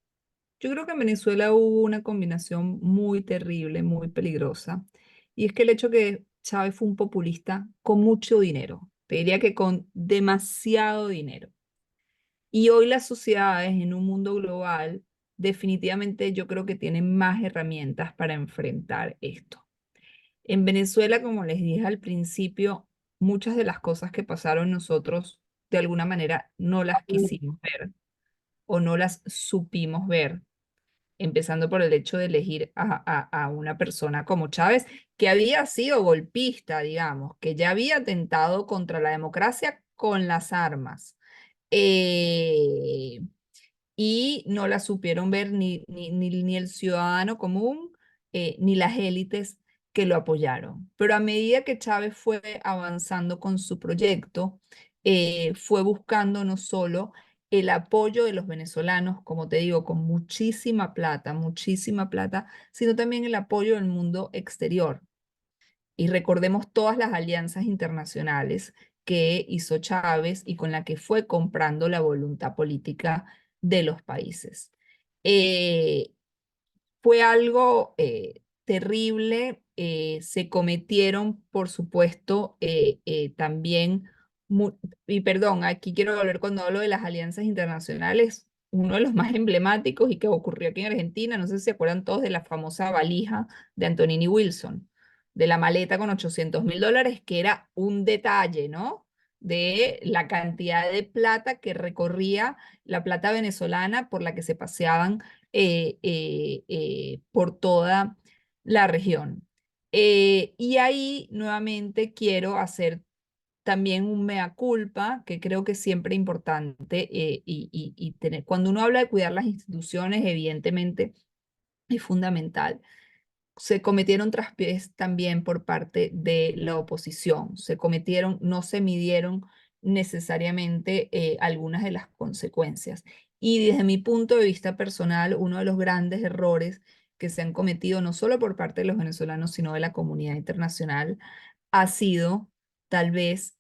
yo creo que en Venezuela hubo una combinación muy terrible, muy peligrosa. Y es que el hecho que Chávez fue un populista con mucho dinero, te diría que con demasiado dinero. Y hoy las sociedades en un mundo global, definitivamente yo creo que tienen más herramientas para enfrentar esto. En Venezuela, como les dije al principio, muchas de las cosas que pasaron nosotros de alguna manera no las quisimos ver o no las supimos ver, empezando por el hecho de elegir a una persona como Chávez, que había sido golpista, digamos, que ya había atentado contra la democracia con las armas. Eh, y no la supieron ver ni el ciudadano común, ni las élites que lo apoyaron. Pero a medida que Chávez fue avanzando con su proyecto, fue buscando no solo el apoyo de los venezolanos, como te digo, con muchísima plata, sino también el apoyo del mundo exterior. Y recordemos todas las alianzas internacionales que hizo Chávez y con la que fue comprando la voluntad política de los países. Eh, Fue algo terrible. Se cometieron, por supuesto, también, y perdón, aquí quiero volver cuando hablo de las alianzas internacionales, uno de los más emblemáticos y que ocurrió aquí en Argentina, no sé si se acuerdan todos de la famosa valija de Antonini Wilson, de la maleta con $800.000, que era un detalle, ¿no? De la cantidad de plata que recorría, la plata venezolana por la que se paseaban por toda la región. Y ahí nuevamente quiero hacer también un mea culpa, que creo que es siempre importante, y tener, cuando uno habla de cuidar las instituciones, evidentemente es fundamental. Se cometieron traspiés también por parte de la oposición, no se midieron necesariamente algunas de las consecuencias. Y desde mi punto de vista personal, uno de los grandes errores que se han cometido no solo por parte de los venezolanos, sino de la comunidad internacional, ha sido tal vez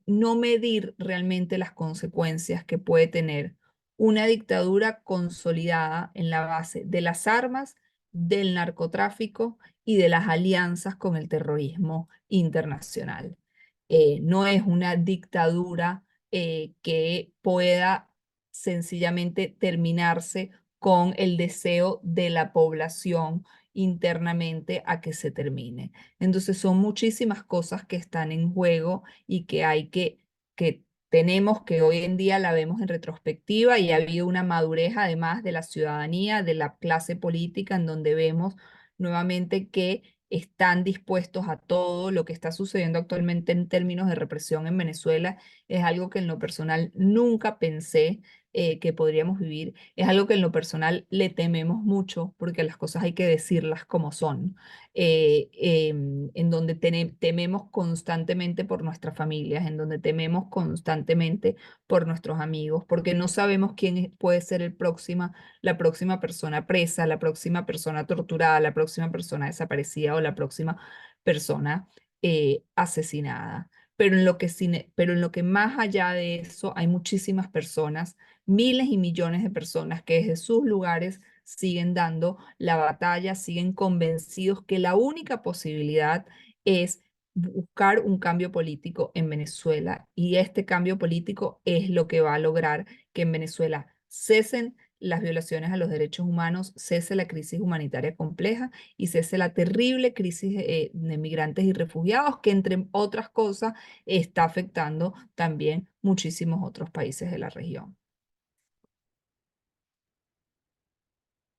no medir realmente las consecuencias que puede tener una dictadura consolidada en la base de las armas, del narcotráfico y de las alianzas con el terrorismo internacional. No es una dictadura que pueda sencillamente terminarse con el deseo de la población internamente a que se termine. Entonces son muchísimas cosas que están en juego y que tenemos, que hoy en día la vemos en retrospectiva, y ha habido una madurez además de la ciudadanía, de la clase política, en donde vemos nuevamente que están dispuestos a todo. Lo que está sucediendo actualmente en términos de represión en Venezuela es algo que en lo personal nunca pensé que podríamos vivir. Es algo que en lo personal le tememos mucho, porque las cosas hay que decirlas como son, en donde tememos constantemente por nuestras familias, en donde tememos constantemente por nuestros amigos, porque no sabemos puede ser la próxima persona presa, la próxima persona torturada, la próxima persona desaparecida o la próxima persona asesinada. Pero en lo que más allá de eso hay muchísimas personas, miles y millones de personas que desde sus lugares siguen dando la batalla, siguen convencidos que la única posibilidad es buscar un cambio político en Venezuela, y este cambio político es lo que va a lograr que en Venezuela cesen las violaciones a los derechos humanos, cese la crisis humanitaria compleja y cese la terrible crisis de migrantes y refugiados, que entre otras cosas está afectando también muchísimos otros países de la región.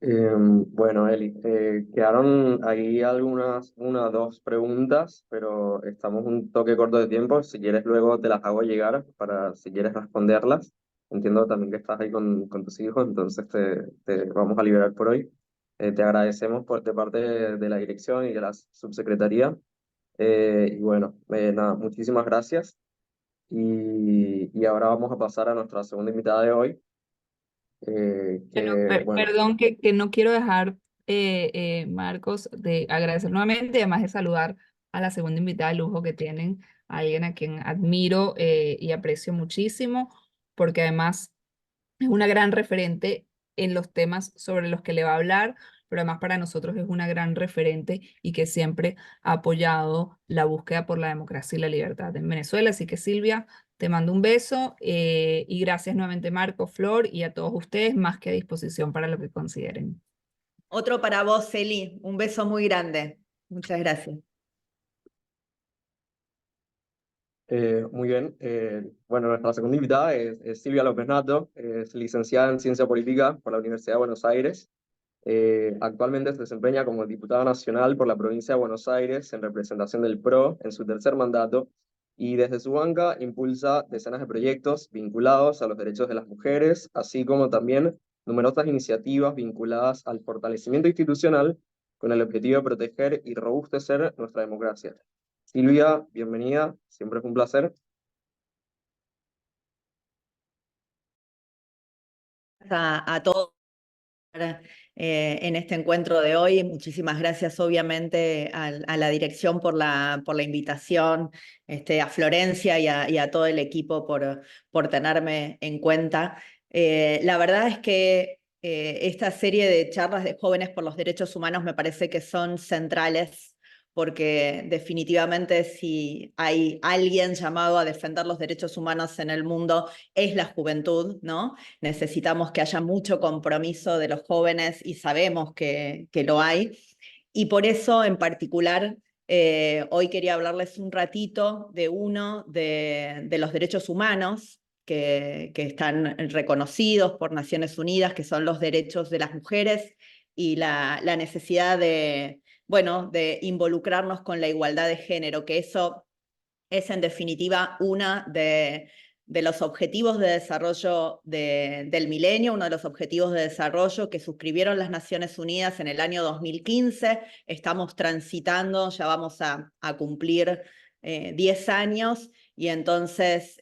Bueno, Eli, quedaron ahí dos preguntas, pero estamos un toque corto de tiempo. Si quieres, luego te las hago llegar para si quieres responderlas. Entiendo también que estás ahí con tus hijos, entonces te vamos a liberar por hoy. Te agradecemos de parte de la dirección y de la subsecretaría. Y bueno, nada, muchísimas gracias. Y ahora vamos a pasar a nuestra segunda invitada de hoy, Bueno, que, bueno, perdón que no quiero dejar, Marcos, de agradecer nuevamente, y además de saludar a la segunda invitada de lujo que tienen, a alguien a quien admiro y aprecio muchísimo, porque además es una gran referente en los temas sobre los que le va a hablar, pero además para nosotros es una gran referente y que siempre ha apoyado la búsqueda por la democracia y la libertad en Venezuela. Así que Silvia, te mando un beso y gracias nuevamente Marco, Flor y a todos ustedes, más que a disposición para lo que consideren. Otro para vos, Celi. Un beso muy grande. Muchas gracias. Muy bien. Bueno, nuestra segunda invitada es Silvia López Nato, es licenciada en Ciencia Política por la Universidad de Buenos Aires. Actualmente se desempeña como diputada nacional por la provincia de Buenos Aires en representación del PRO en su tercer mandato, y desde su banca impulsa decenas de proyectos vinculados a los derechos de las mujeres, así como también numerosas iniciativas vinculadas al fortalecimiento institucional con el objetivo de proteger y robustecer nuestra democracia. Silvia, bienvenida, siempre es un placer. a todos en este encuentro de hoy. Muchísimas gracias, obviamente, a la dirección por la invitación, a Florencia y a todo el equipo por tenerme en cuenta. La verdad es que esta serie de charlas de jóvenes por los derechos humanos me parece que son centrales, porque definitivamente si hay alguien llamado a defender los derechos humanos en el mundo, es la juventud, ¿no? Necesitamos que haya mucho compromiso de los jóvenes y sabemos que lo hay. Y por eso, en particular, hoy quería hablarles un ratito de uno de los derechos humanos que están reconocidos por Naciones Unidas, que son los derechos de las mujeres y la necesidad bueno, de involucrarnos con la igualdad de género, que eso es en definitiva una de los objetivos de desarrollo del milenio, uno de los objetivos de desarrollo que suscribieron las Naciones Unidas en el año 2015. Estamos transitando, ya vamos a cumplir 10 años, y entonces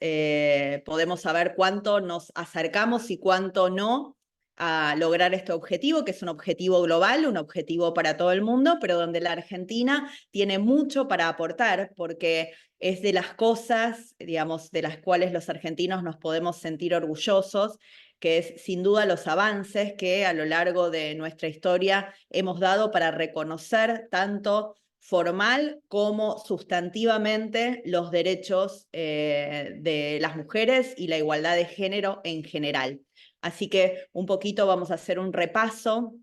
podemos saber cuánto nos acercamos y cuánto no a lograr este objetivo, que es un objetivo global, un objetivo para todo el mundo, pero donde la Argentina tiene mucho para aportar, porque es de las cosas, digamos, de las cuales los argentinos nos podemos sentir orgullosos, que es sin duda los avances que a lo largo de nuestra historia hemos dado para reconocer tanto formal como sustantivamente los derechos de las mujeres y la igualdad de género en general. Así que un poquito vamos a hacer un repaso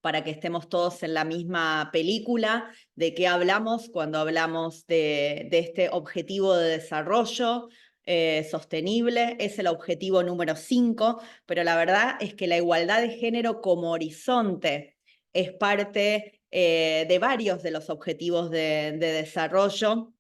para que estemos todos en la misma película, de qué hablamos cuando hablamos de este objetivo de desarrollo sostenible. Es el objetivo número 5, pero la verdad es que la igualdad de género como horizonte es parte de varios de los objetivos de desarrollo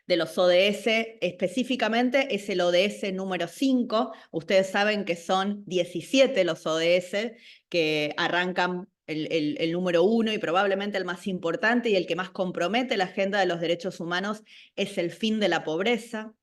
de los ODS, específicamente es el ODS número 5. Ustedes saben que son 17 los ODS que arrancan el número 1, y probablemente el más importante y el que más compromete la agenda de los derechos humanos es el fin de la pobreza,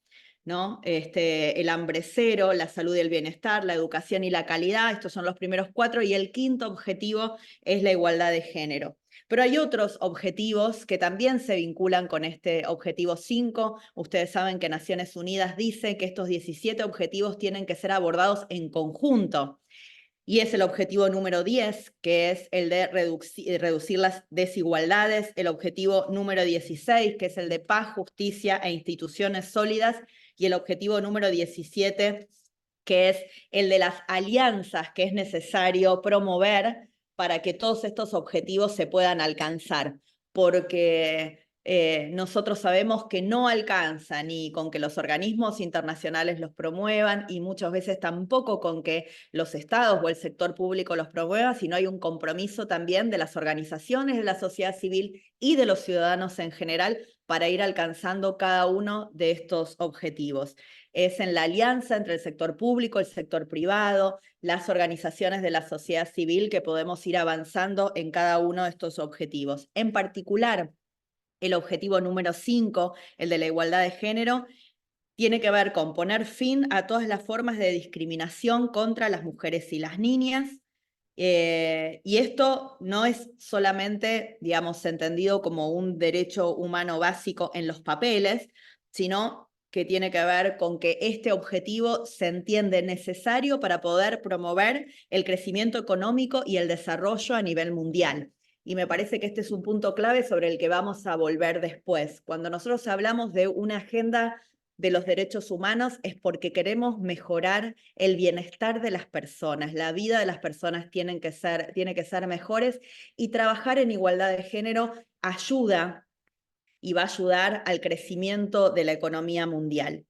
¿no? El hambre cero, la salud y el bienestar, la educación y la calidad. Estos son los primeros 4, y el quinto objetivo es la igualdad de género. Pero hay otros objetivos que también se vinculan con este objetivo 5. Ustedes saben que Naciones Unidas dice que estos 17 objetivos tienen que ser abordados en conjunto. Y es el objetivo número 10, que es el de reducir las desigualdades, el objetivo número 16, que es el de paz, justicia e instituciones sólidas, y el objetivo número 17, que es el de las alianzas que es necesario promover para que todos estos objetivos se puedan alcanzar, porque nosotros sabemos que no alcanza ni con que los organismos internacionales los promuevan, y muchas veces tampoco con que los estados o el sector público los promuevan, sino hay un compromiso también de las organizaciones de la sociedad civil y de los ciudadanos en general para ir alcanzando cada uno de estos objetivos. Es en la alianza entre el sector público, el sector privado, las organizaciones de la sociedad civil que podemos ir avanzando en cada uno de estos objetivos. En particular, el objetivo número 5, el de la igualdad de género, tiene que ver con poner fin a todas las formas de discriminación contra las mujeres y las niñas. Y esto no es solamente, digamos, entendido como un derecho humano básico en los papeles, sino que tiene que ver con que este objetivo se entiende necesario para poder promover el crecimiento económico y el desarrollo a nivel mundial. Y me parece que este es un punto clave sobre el que vamos a volver después. Cuando nosotros hablamos de una agenda de los derechos humanos es porque queremos mejorar el bienestar de las personas. La vida de las personas tiene que ser mejores, y trabajar en igualdad de género ayuda y va a ayudar al crecimiento de la economía mundial.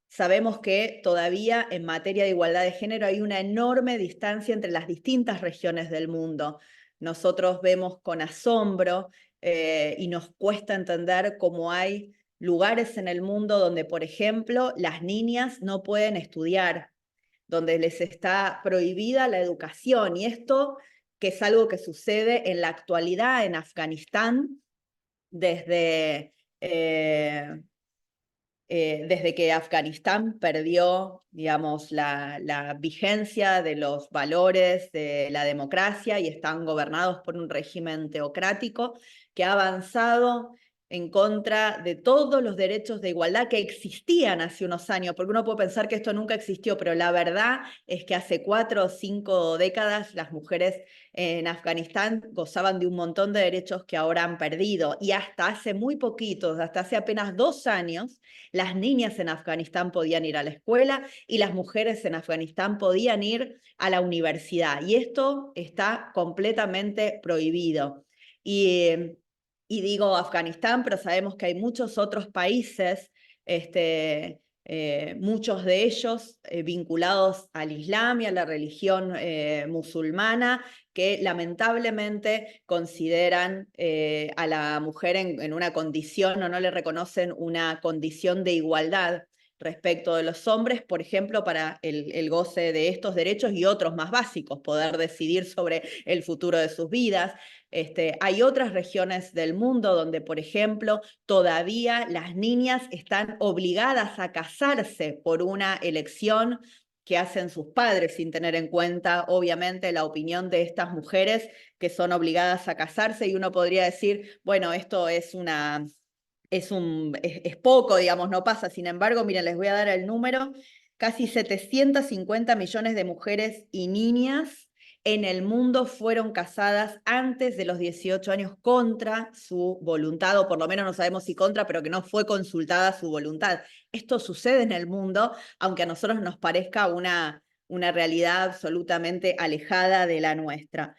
Sabemos que todavía en materia de igualdad de género hay una enorme distancia entre las distintas regiones del mundo. Nosotros vemos con asombro y nos cuesta entender cómo hay lugares en el mundo donde, por ejemplo, las niñas no pueden estudiar, donde les está prohibida la educación. Y esto, que es algo que sucede en la actualidad en Afganistán, desde desde que Afganistán perdió, digamos, la vigencia de los valores de la democracia y están gobernados por un régimen teocrático que ha avanzado en contra de todos los derechos de igualdad que existían hace unos años, porque uno puede pensar que esto nunca existió, pero la verdad es que hace 4 o 5 décadas las mujeres en Afganistán gozaban de un montón de derechos que ahora han perdido, y hasta hace muy poquitos, hasta hace apenas 2 años, las niñas en Afganistán podían ir a la escuela y las mujeres en Afganistán podían ir a la universidad, y esto está completamente prohibido. Y digo Afganistán, pero sabemos que hay muchos otros países, muchos de ellos vinculados al Islam y a la religión musulmana, que lamentablemente consideran a la mujer en una condición o no le reconocen una condición de igualdad respecto de los hombres, por ejemplo, para el goce de estos derechos y otros más básicos, poder decidir sobre el futuro de sus vidas. Hay otras regiones del mundo donde, por ejemplo, todavía las niñas están obligadas a casarse por una elección que hacen sus padres, sin tener en cuenta, obviamente, la opinión de estas mujeres que son obligadas a casarse, y uno podría decir, bueno, esto es poco, digamos, no pasa. Sin embargo, miren, les voy a dar el número: casi 750 millones de mujeres y niñas en el mundo fueron casadas antes de los 18 años contra su voluntad, o por lo menos no sabemos si contra, pero que no fue consultada su voluntad. Esto sucede en el mundo, aunque a nosotros nos parezca una realidad absolutamente alejada de la nuestra.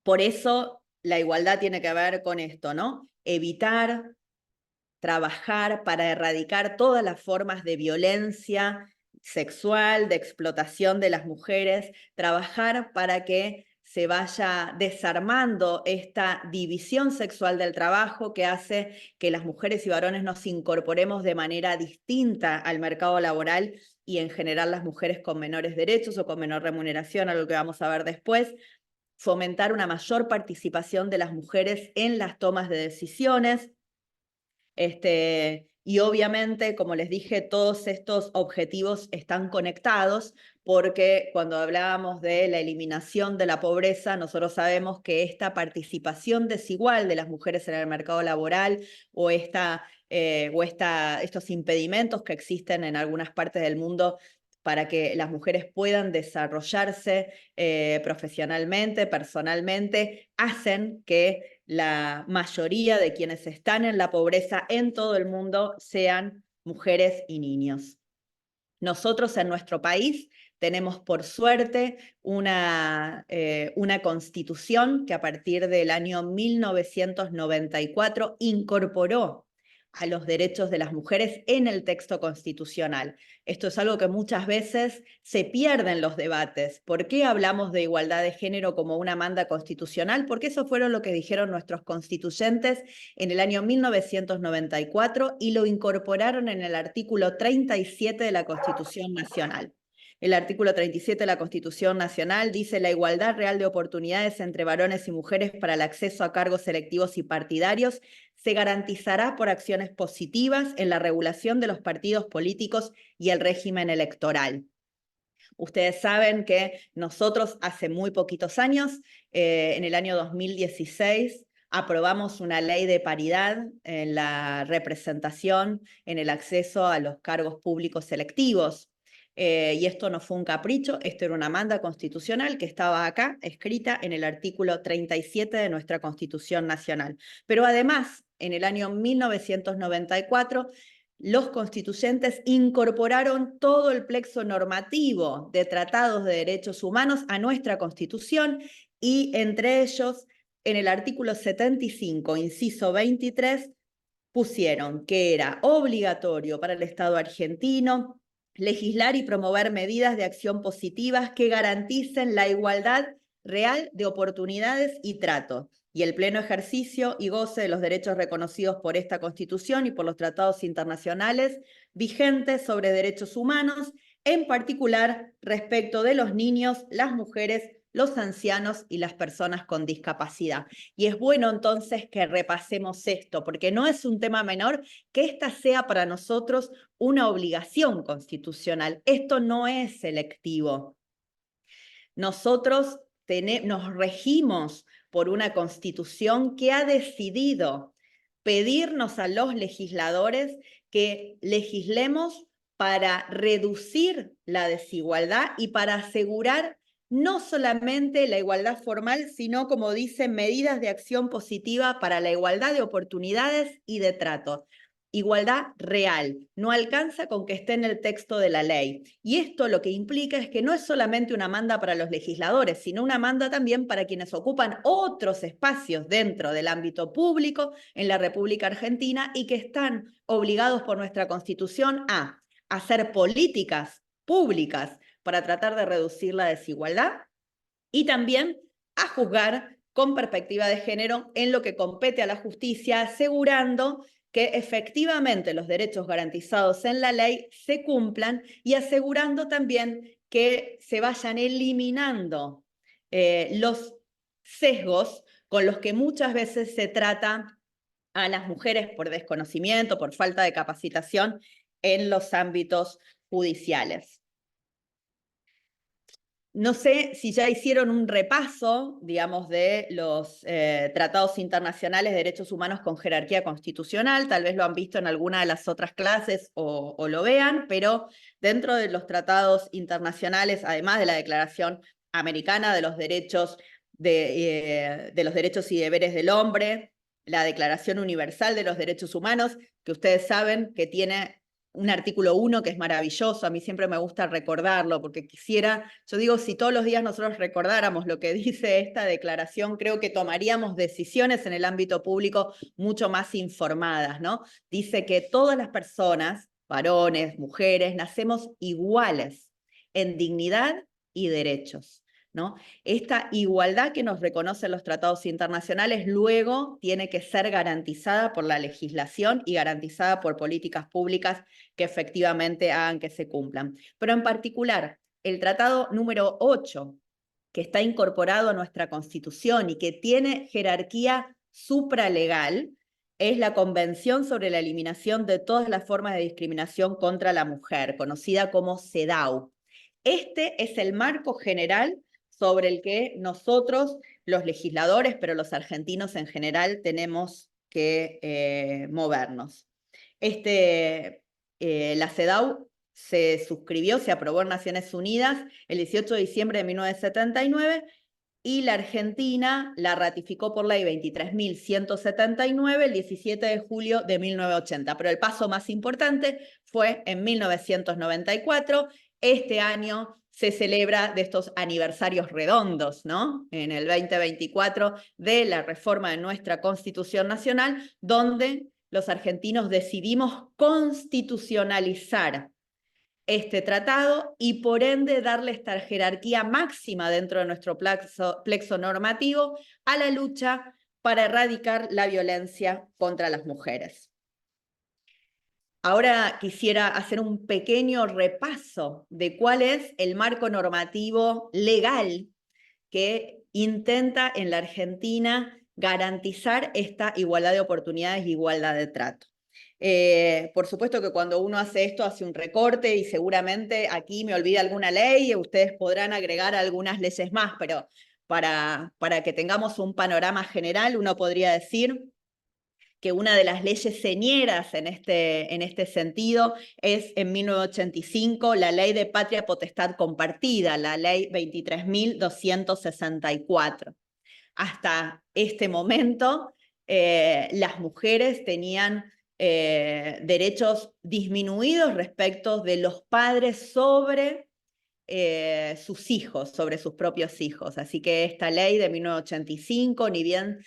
Por eso la igualdad tiene que ver con esto, ¿no? Evitar, trabajar para erradicar todas las formas de violencia sexual, de explotación de las mujeres, trabajar para que se vaya desarmando esta división sexual del trabajo que hace que las mujeres y varones nos incorporemos de manera distinta al mercado laboral, y en general las mujeres con menores derechos o con menor remuneración, algo que vamos a ver después. Fomentar una mayor participación de las mujeres en las tomas de decisiones. Y obviamente, como les dije, todos estos objetivos están conectados, porque cuando hablábamos de la eliminación de la pobreza, nosotros sabemos que esta participación desigual de las mujeres en el mercado laboral o estos impedimentos que existen en algunas partes del mundo para que las mujeres puedan desarrollarse profesionalmente, personalmente, hacen que la mayoría de quienes están en la pobreza en todo el mundo sean mujeres y niños. Nosotros en nuestro país tenemos, por suerte, una constitución que a partir del año 1994 incorporó a los derechos de las mujeres en el texto constitucional. Esto es algo que muchas veces se pierde en los debates. ¿Por qué hablamos de igualdad de género como una manda constitucional? Porque eso fueron lo que dijeron nuestros constituyentes en el año 1994 y lo incorporaron en el artículo 37 de la Constitución Nacional. El artículo 37 de la Constitución Nacional dice: la igualdad real de oportunidades entre varones y mujeres para el acceso a cargos selectivos y partidarios se garantizará por acciones positivas en la regulación de los partidos políticos y el régimen electoral. Ustedes saben que nosotros hace muy poquitos años, en el año 2016, aprobamos una ley de paridad en la representación, en el acceso a los cargos públicos selectivos. Y esto no fue un capricho, esto era una manda constitucional que estaba acá, escrita en el artículo 37 de nuestra Constitución Nacional. Pero además, en el año 1994, los constituyentes incorporaron todo el plexo normativo de tratados de derechos humanos a nuestra Constitución, y entre ellos, en el artículo 75, inciso 23, pusieron que era obligatorio para el Estado argentino legislar y promover medidas de acción positivas que garanticen la igualdad real de oportunidades y trato, y el pleno ejercicio y goce de los derechos reconocidos por esta Constitución y por los tratados internacionales vigentes sobre derechos humanos, en particular respecto de los niños, las mujeres los ancianos y las personas con discapacidad. Y es bueno entonces que repasemos esto, porque no es un tema menor que esta sea para nosotros una obligación constitucional. Esto no es selectivo. Nosotros nos regimos por una constitución que ha decidido pedirnos a los legisladores que legislemos para reducir la desigualdad y para asegurar no solamente la igualdad formal, sino, como dicen, medidas de acción positiva para la igualdad de oportunidades y de trato. Igualdad real, no alcanza con que esté en el texto de la ley. Y esto lo que implica es que no es solamente una manda para los legisladores, sino una manda también para quienes ocupan otros espacios dentro del ámbito público en la República Argentina y que están obligados por nuestra Constitución a hacer políticas públicas para tratar de reducir la desigualdad y también a juzgar con perspectiva de género en lo que compete a la justicia, asegurando que efectivamente los derechos garantizados en la ley se cumplan y asegurando también que se vayan eliminando los sesgos con los que muchas veces se trata a las mujeres por desconocimiento, por falta de capacitación en los ámbitos judiciales. No sé si ya hicieron un repaso, digamos, de los tratados internacionales de derechos humanos con jerarquía constitucional, tal vez lo han visto en alguna de las otras clases o lo vean, pero dentro de los tratados internacionales, además de la Declaración Americana de los Derechos, de los Derechos y Deberes del Hombre, la Declaración Universal de los Derechos Humanos, que ustedes saben que tiene un artículo 1 que es maravilloso, a mí siempre me gusta recordarlo, porque yo digo, si todos los días nosotros recordáramos lo que dice esta declaración, creo que tomaríamos decisiones en el ámbito público mucho más informadas, ¿no? Dice que todas las personas, varones, mujeres, nacemos iguales en dignidad y derechos, ¿no? Esta igualdad que nos reconocen los tratados internacionales luego tiene que ser garantizada por la legislación y garantizada por políticas públicas que efectivamente hagan que se cumplan. Pero en particular, el tratado número 8, que está incorporado a nuestra Constitución y que tiene jerarquía supralegal, es la Convención sobre la Eliminación de todas las formas de discriminación contra la mujer, conocida como CEDAW. Este es el marco general sobre el que nosotros, los legisladores, pero los argentinos en general, tenemos que movernos. La CEDAW se suscribió, se aprobó en Naciones Unidas el 18 de diciembre de 1979 y la Argentina la ratificó por ley 23.179 el 17 de julio de 1980. Pero el paso más importante fue en 1994. Este año se celebra de estos aniversarios redondos, ¿no? En el 2024 de la reforma de nuestra Constitución Nacional, donde los argentinos decidimos constitucionalizar este tratado y por ende darle esta jerarquía máxima dentro de nuestro plexo normativo a la lucha para erradicar la violencia contra las mujeres. Ahora quisiera hacer un pequeño repaso de cuál es el marco normativo legal que intenta en la Argentina garantizar esta igualdad de oportunidades y igualdad de trato. Por supuesto que cuando uno hace esto hace un recorte y seguramente aquí me olvida alguna ley y ustedes podrán agregar algunas leyes más, pero para que tengamos un panorama general uno podría decir que una de las leyes señeras en este sentido es en 1985 la Ley de Patria Potestad Compartida, la Ley 23.264. Hasta este momento las mujeres tenían derechos disminuidos respecto de los padres sobre sus hijos, sobre sus propios hijos. Así que esta ley de 1985, ni bien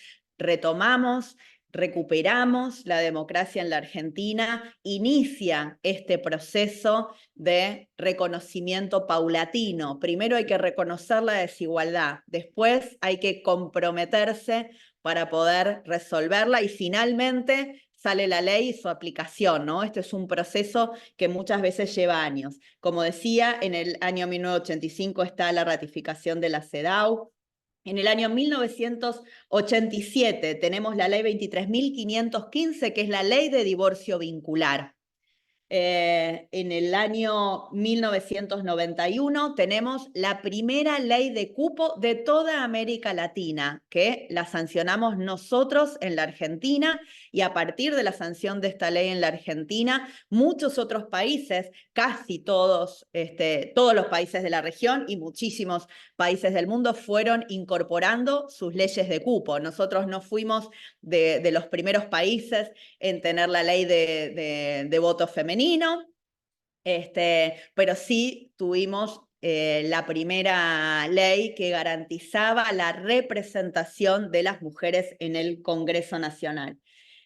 recuperamos la democracia en la Argentina, inicia este proceso de reconocimiento paulatino. Primero hay que reconocer la desigualdad, después hay que comprometerse para poder resolverla y finalmente sale la ley y su aplicación, ¿no? Este es un proceso que muchas veces lleva años. Como decía, en el año 1985 está la ratificación de la CEDAW. En el año 1987 tenemos la ley 23.515, que es la ley de divorcio vincular. En el año 1991 tenemos la primera ley de cupo de toda América Latina, que la sancionamos nosotros en la Argentina, y a partir de la sanción de esta ley en la Argentina, muchos otros países, casi todos, todos los países de la región y muchísimos países del mundo fueron incorporando sus leyes de cupo. Nosotros no fuimos de los primeros países en tener la ley de voto femenino, pero sí tuvimos la primera ley que garantizaba la representación de las mujeres en el Congreso Nacional.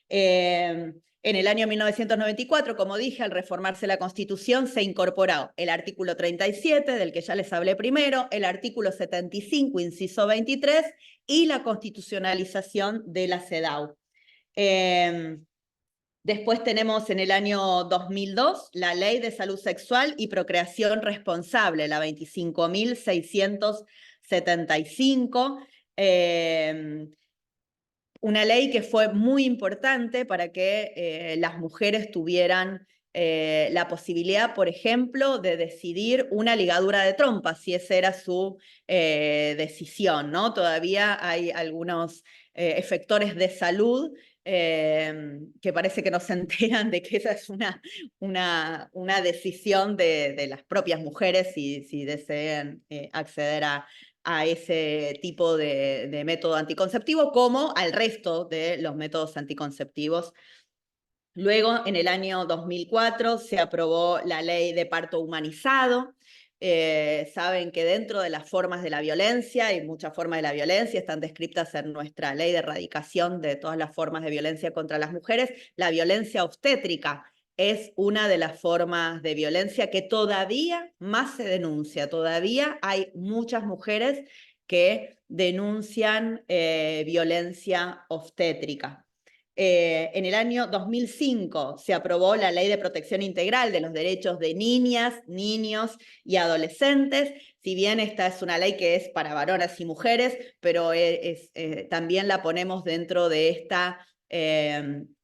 En el año 1994, como dije, al reformarse la Constitución, se incorporó el artículo 37, del que ya les hablé primero, el artículo 75, inciso 23, y la constitucionalización de la CEDAW. Después tenemos en el año 2002 la Ley de Salud Sexual y Procreación Responsable, la 25.675, una ley que fue muy importante para que las mujeres tuvieran la posibilidad, por ejemplo, de decidir una ligadura de trompa, si esa era su decisión, ¿no? Todavía hay algunos efectores de salud que parece que no se enteran de que esa es una decisión de las propias mujeres si desean acceder a ese tipo de método anticonceptivo, como al resto de los métodos anticonceptivos. Luego, en el año 2004, se aprobó la ley de parto humanizado. Saben que dentro de las formas de la violencia, y muchas formas de la violencia están descritas en nuestra ley de erradicación de todas las formas de violencia contra las mujeres, la violencia obstétrica es una de las formas de violencia que todavía más se denuncia. Todavía hay muchas mujeres que denuncian violencia obstétrica. En el año 2005 se aprobó la Ley de Protección Integral de los Derechos de Niñas, Niños y Adolescentes. Si bien esta es una ley que es para varones y mujeres, pero también la ponemos dentro de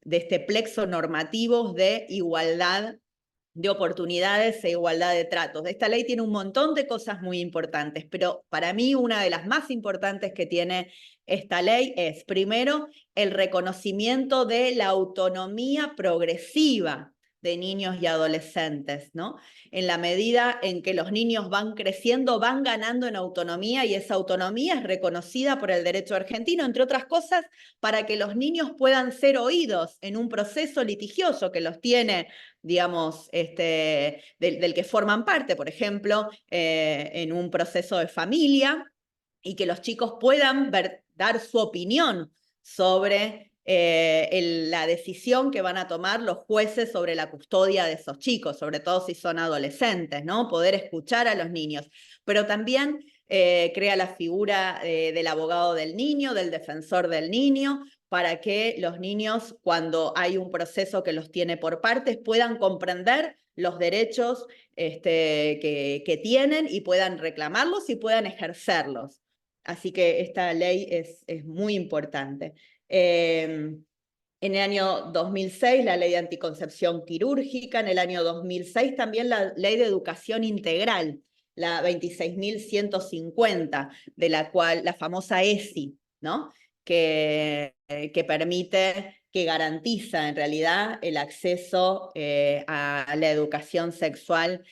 este plexo normativo de igualdad de oportunidades e igualdad de tratos. Esta ley tiene un montón de cosas muy importantes, pero para mí una de las más importantes que tiene esta ley es, primero, el reconocimiento de la autonomía progresiva de niños y adolescentes, ¿no? En la medida en que los niños van creciendo, van ganando en autonomía, y esa autonomía es reconocida por el derecho argentino, entre otras cosas, para que los niños puedan ser oídos en un proceso litigioso que los tiene, digamos, del que forman parte, por ejemplo, en un proceso de familia, y que los chicos puedan dar su opinión sobre la decisión que van a tomar los jueces sobre la custodia de esos chicos, sobre todo si son adolescentes, ¿no? Poder escuchar a los niños. Pero también crea la figura del abogado del niño, del defensor del niño, para que los niños, cuando hay un proceso que los tiene por partes, puedan comprender los derechos que tienen y puedan reclamarlos y puedan ejercerlos. Así que esta ley es muy importante. En el año 2006, la ley de anticoncepción quirúrgica. En el año 2006 también la ley de educación integral, la 26.150, de la cual la famosa ESI, ¿no? Que permite, que garantiza en realidad el acceso a la educación sexual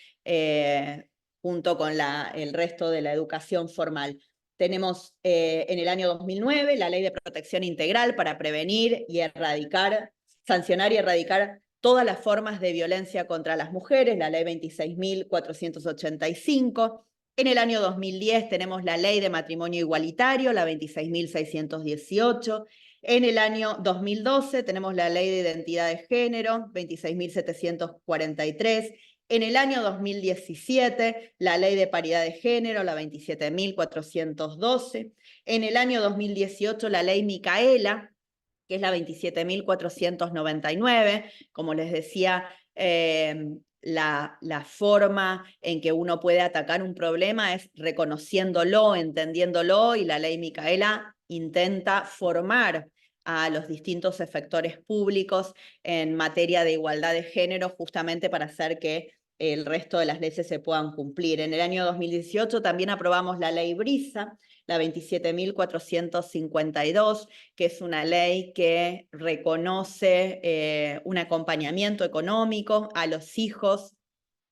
junto con el resto de la educación formal. Tenemos en el año 2009 la Ley de Protección Integral para prevenir y erradicar, sancionar y erradicar todas las formas de violencia contra las mujeres, la Ley 26.485. En el año 2010 tenemos la Ley de Matrimonio Igualitario, la 26.618. En el año 2012 tenemos la Ley de Identidad de Género, 26.743. En el año 2017, la Ley de Paridad de Género, la 27.412. En el año 2018, la Ley Micaela, que es la 27.499. Como les decía, la forma en que uno puede atacar un problema es reconociéndolo, entendiéndolo, y la ley Micaela intenta formar a los distintos efectores públicos en materia de igualdad de género, justamente para hacer que el resto de las leyes se puedan cumplir. En el año 2018 también aprobamos la ley Brisa, la 27.452, que es una ley que reconoce un acompañamiento económico a los hijos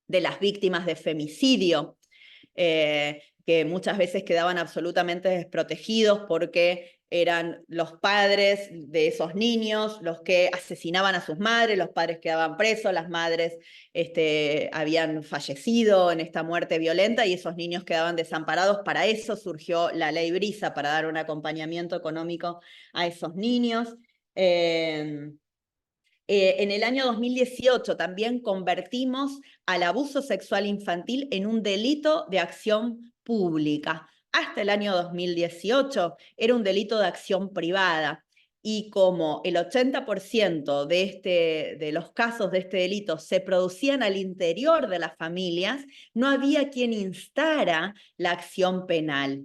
de las víctimas de femicidio, que muchas veces quedaban absolutamente desprotegidos porque eran los padres de esos niños los que asesinaban a sus madres, los padres quedaban presos, las madres habían fallecido en esta muerte violenta y esos niños quedaban desamparados. Para eso surgió la ley Brisa, para dar un acompañamiento económico a esos niños. En el año 2018 también convertimos al abuso sexual infantil en un delito de acción pública. Hasta el año 2018 era un delito de acción privada, y como el 80% de los casos de este delito se producían al interior de las familias, no había quien instara la acción penal.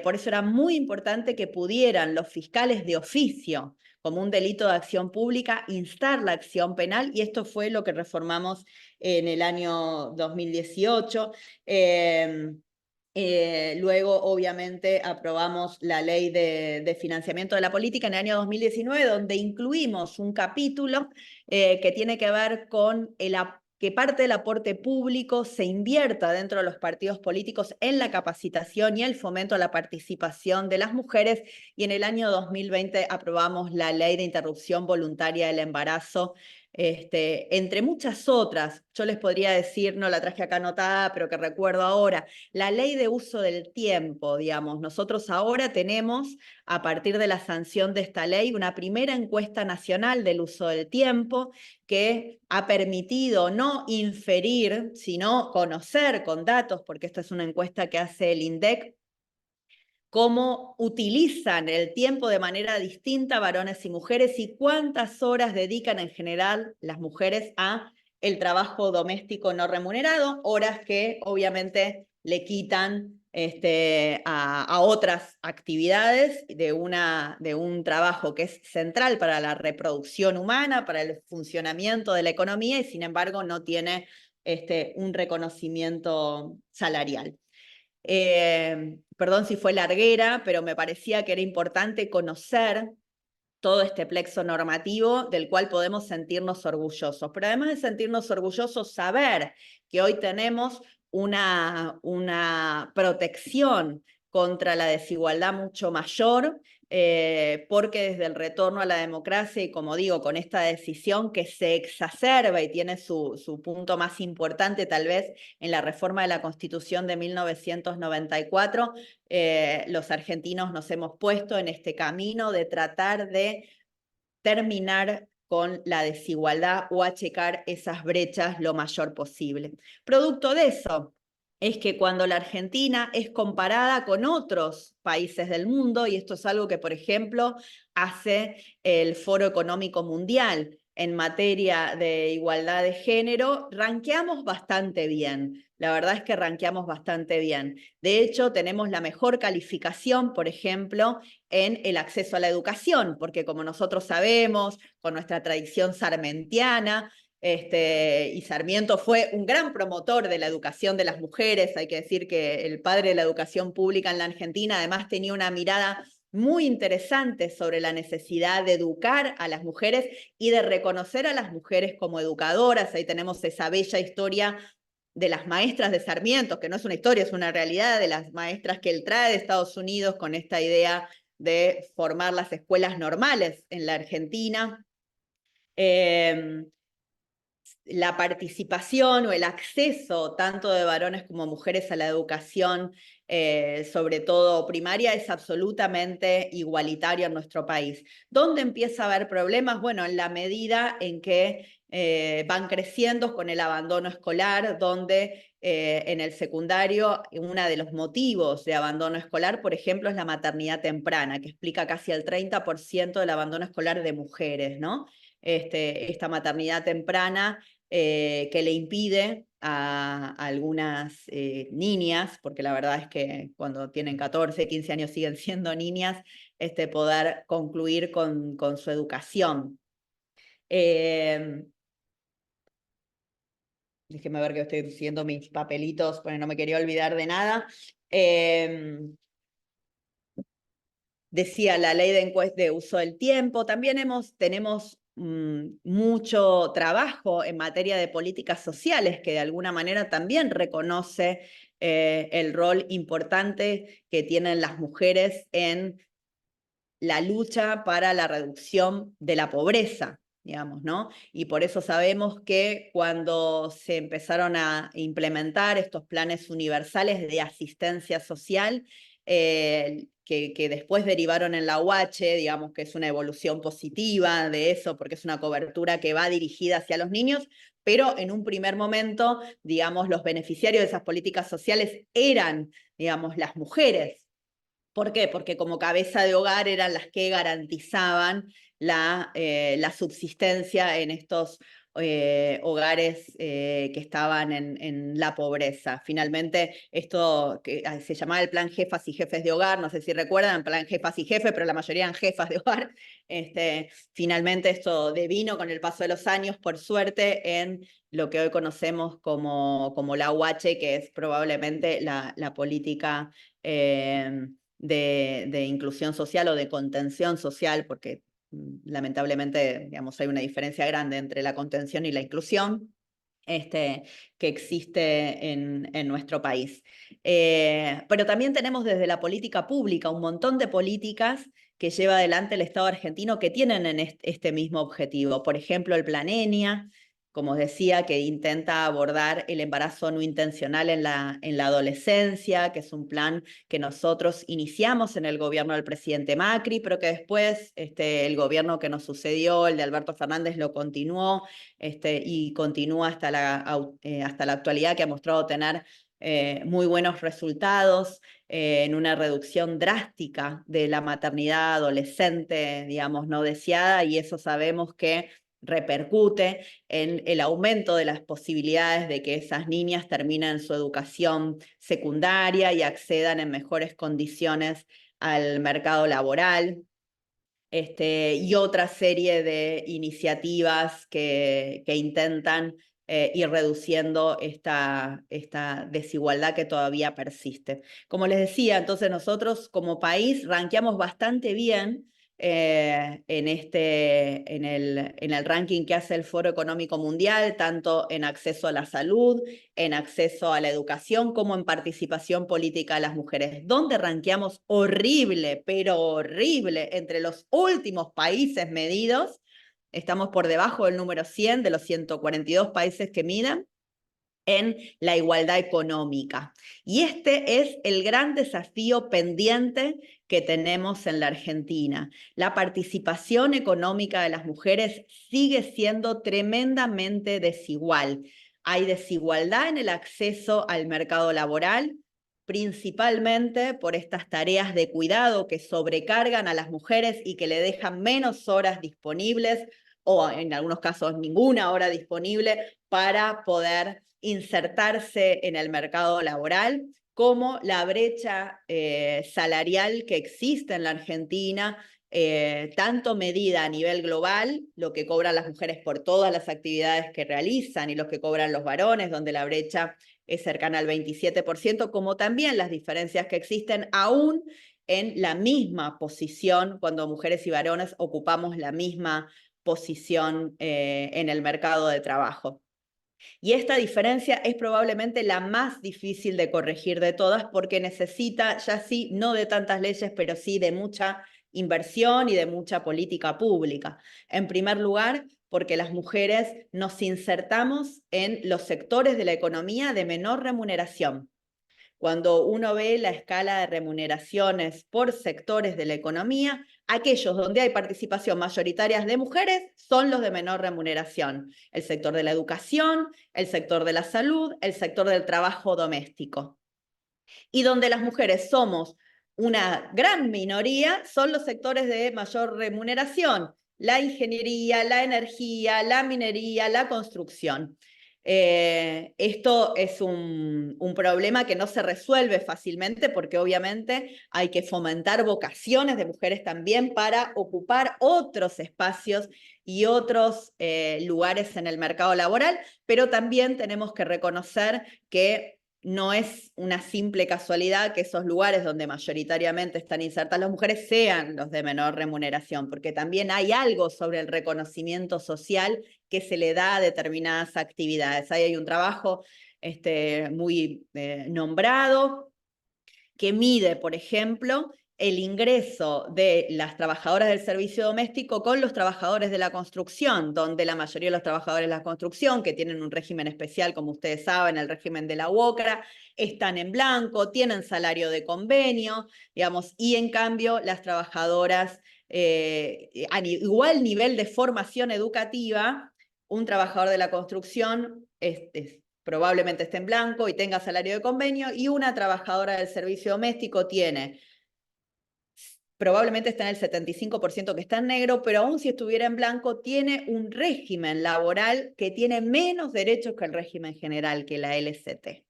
Por eso era muy importante que pudieran los fiscales de oficio, como un delito de acción pública, instar la acción penal, y esto fue lo que reformamos en el año 2018. Luego, obviamente, aprobamos la ley de financiamiento de la política en el año 2019, donde incluimos un capítulo que tiene que ver con que parte del aporte público se invierta dentro de los partidos políticos en la capacitación y el fomento a la participación de las mujeres, y en el año 2020 aprobamos la ley de interrupción voluntaria del embarazo, entre muchas otras. Yo les podría decir, no la traje acá anotada, pero que recuerdo ahora, la ley de uso del tiempo, digamos. Nosotros ahora tenemos, a partir de la sanción de esta ley, una primera encuesta nacional del uso del tiempo que ha permitido no inferir, sino conocer con datos, porque esta es una encuesta que hace el INDEC, cómo utilizan el tiempo de manera distinta varones y mujeres, y cuántas horas dedican en general las mujeres a el trabajo doméstico no remunerado, horas que obviamente le quitan a otras actividades de un trabajo que es central para la reproducción humana, para el funcionamiento de la economía, y sin embargo no tiene un reconocimiento salarial. Perdón si fue larguera, pero me parecía que era importante conocer todo este plexo normativo del cual podemos sentirnos orgullosos. Pero además de sentirnos orgullosos, saber que hoy tenemos una protección contra la desigualdad mucho mayor, porque desde el retorno a la democracia, y como digo, con esta decisión que se exacerba y tiene su punto más importante tal vez en la reforma de la Constitución de 1994, los argentinos nos hemos puesto en este camino de tratar de terminar con la desigualdad o achicar esas brechas lo mayor posible. Producto de eso es que cuando la Argentina es comparada con otros países del mundo, y esto es algo que, por ejemplo, hace el Foro Económico Mundial en materia de igualdad de género, ranqueamos bastante bien. La verdad es que ranqueamos bastante bien. De hecho, tenemos la mejor calificación, por ejemplo, en el acceso a la educación, porque como nosotros sabemos, con nuestra tradición sarmentiana, y Sarmiento fue un gran promotor de la educación de las mujeres. Hay que decir que el padre de la educación pública en la Argentina además tenía una mirada muy interesante sobre la necesidad de educar a las mujeres y de reconocer a las mujeres como educadoras. Ahí tenemos esa bella historia de las maestras de Sarmiento, que no es una historia, es una realidad, de las maestras que él trae de Estados Unidos con esta idea de formar las escuelas normales en la Argentina. La participación o el acceso tanto de varones como mujeres a la educación, sobre todo primaria, es absolutamente igualitario en nuestro país. ¿Dónde empieza a haber problemas? Bueno, en la medida en que van creciendo con el abandono escolar, donde en el secundario uno de los motivos de abandono escolar, por ejemplo, es la maternidad temprana, que explica casi el 30% del abandono escolar de mujeres, ¿no? Esta maternidad temprana que le impide a algunas niñas, porque la verdad es que cuando tienen 14, 15 años siguen siendo niñas, poder concluir con su educación. Déjeme ver que estoy siguiendo mis papelitos, porque no me quería olvidar de nada. Decía la ley de uso del tiempo. También tenemos mucho trabajo en materia de políticas sociales, que de alguna manera también reconoce el rol importante que tienen las mujeres en la lucha para la reducción de la pobreza, digamos, ¿no? Y por eso sabemos que cuando se empezaron a implementar estos planes universales de asistencia social, que después derivaron en la UH, digamos que es una evolución positiva de eso, porque es una cobertura que va dirigida hacia los niños, pero en un primer momento, digamos, los beneficiarios de esas políticas sociales eran, digamos, las mujeres. ¿Por qué? Porque como cabeza de hogar eran las que garantizaban la subsistencia en estos hogares que estaban en la pobreza. Finalmente, esto que se llamaba el plan Jefas y Jefes de Hogar, no sé si recuerdan, plan Jefas y Jefes, pero la mayoría eran jefas de hogar. Finalmente esto devino con el paso de los años, por suerte, en lo que hoy conocemos como la UH, que es probablemente la política de inclusión social o de contención social, porque lamentablemente, digamos, hay una diferencia grande entre la contención y la inclusión que existe en nuestro país. Pero también tenemos desde la política pública un montón de políticas que lleva adelante el Estado argentino que tienen en este mismo objetivo. Por ejemplo, el Plan ENIA, como os decía, que intenta abordar el embarazo no intencional en la adolescencia, que es un plan que nosotros iniciamos en el gobierno del presidente Macri, pero que después el gobierno que nos sucedió, el de Alberto Fernández, lo continuó y continúa hasta la actualidad, que ha mostrado tener muy buenos resultados en una reducción drástica de la maternidad adolescente, digamos, no deseada, y eso sabemos que repercute en el aumento de las posibilidades de que esas niñas terminen su educación secundaria y accedan en mejores condiciones al mercado laboral. Y otra serie de iniciativas que intentan ir reduciendo esta desigualdad que todavía persiste. Como les decía, entonces nosotros como país rankeamos bastante bien en el ranking que hace el Foro Económico Mundial, tanto en acceso a la salud, en acceso a la educación, como en participación política de las mujeres, donde rankeamos horrible, pero horrible, entre los últimos países medidos. Estamos por debajo del número 100 de los 142 países que miden en la igualdad económica. Y este es el gran desafío pendiente que tenemos en la Argentina. La participación económica de las mujeres sigue siendo tremendamente desigual. Hay desigualdad en el acceso al mercado laboral, principalmente por estas tareas de cuidado que sobrecargan a las mujeres y que le dejan menos horas disponibles, o en algunos casos ninguna hora disponible, para poder insertarse en el mercado laboral, como la brecha salarial que existe en la Argentina, tanto medida a nivel global, lo que cobran las mujeres por todas las actividades que realizan y lo que cobran los varones, donde la brecha es cercana al 27%, como también las diferencias que existen aún en la misma posición, cuando mujeres y varones ocupamos la misma posición en el mercado de trabajo. Y esta diferencia es probablemente la más difícil de corregir de todas, porque necesita, ya sí, no de tantas leyes, pero sí de mucha inversión y de mucha política pública. En primer lugar, porque las mujeres nos insertamos en los sectores de la economía de menor remuneración. Cuando uno ve la escala de remuneraciones por sectores de la economía, aquellos donde hay participación mayoritaria de mujeres son los de menor remuneración. El sector de la educación, el sector de la salud, el sector del trabajo doméstico. Y donde las mujeres somos una gran minoría son los sectores de mayor remuneración: la ingeniería, la energía, la minería, la construcción. Esto es un problema que no se resuelve fácilmente, porque obviamente hay que fomentar vocaciones de mujeres también para ocupar otros espacios y otros lugares en el mercado laboral, pero también tenemos que reconocer que no es una simple casualidad que esos lugares donde mayoritariamente están insertas las mujeres sean los de menor remuneración, porque también hay algo sobre el reconocimiento social que se le da a determinadas actividades. Ahí hay un trabajo muy nombrado que mide, por ejemplo, el ingreso de las trabajadoras del servicio doméstico con los trabajadores de la construcción, donde la mayoría de los trabajadores de la construcción, que tienen un régimen especial, como ustedes saben, el régimen de la UOCRA, están en blanco, tienen salario de convenio, digamos, y en cambio las trabajadoras a igual nivel de formación educativa, un trabajador de la construcción probablemente esté en blanco y tenga salario de convenio, y una trabajadora del servicio doméstico probablemente está en el 75% que está en negro, pero aún si estuviera en blanco, tiene un régimen laboral que tiene menos derechos que el régimen general, que la LCT,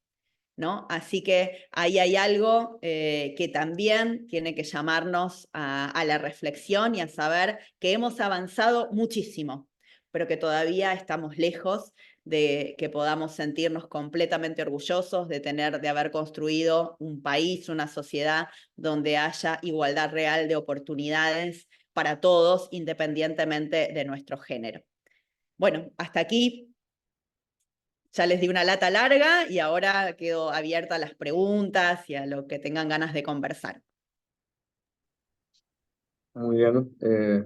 ¿no? Así que ahí hay algo que también tiene que llamarnos a la reflexión y a saber que hemos avanzado muchísimo, pero que todavía estamos lejos de que podamos sentirnos completamente orgullosos de haber construido un país, una sociedad donde haya igualdad real de oportunidades para todos, independientemente de nuestro género. Bueno, hasta aquí. Ya les di una lata larga y ahora quedo abierta a las preguntas y a lo que tengan ganas de conversar. Muy bien,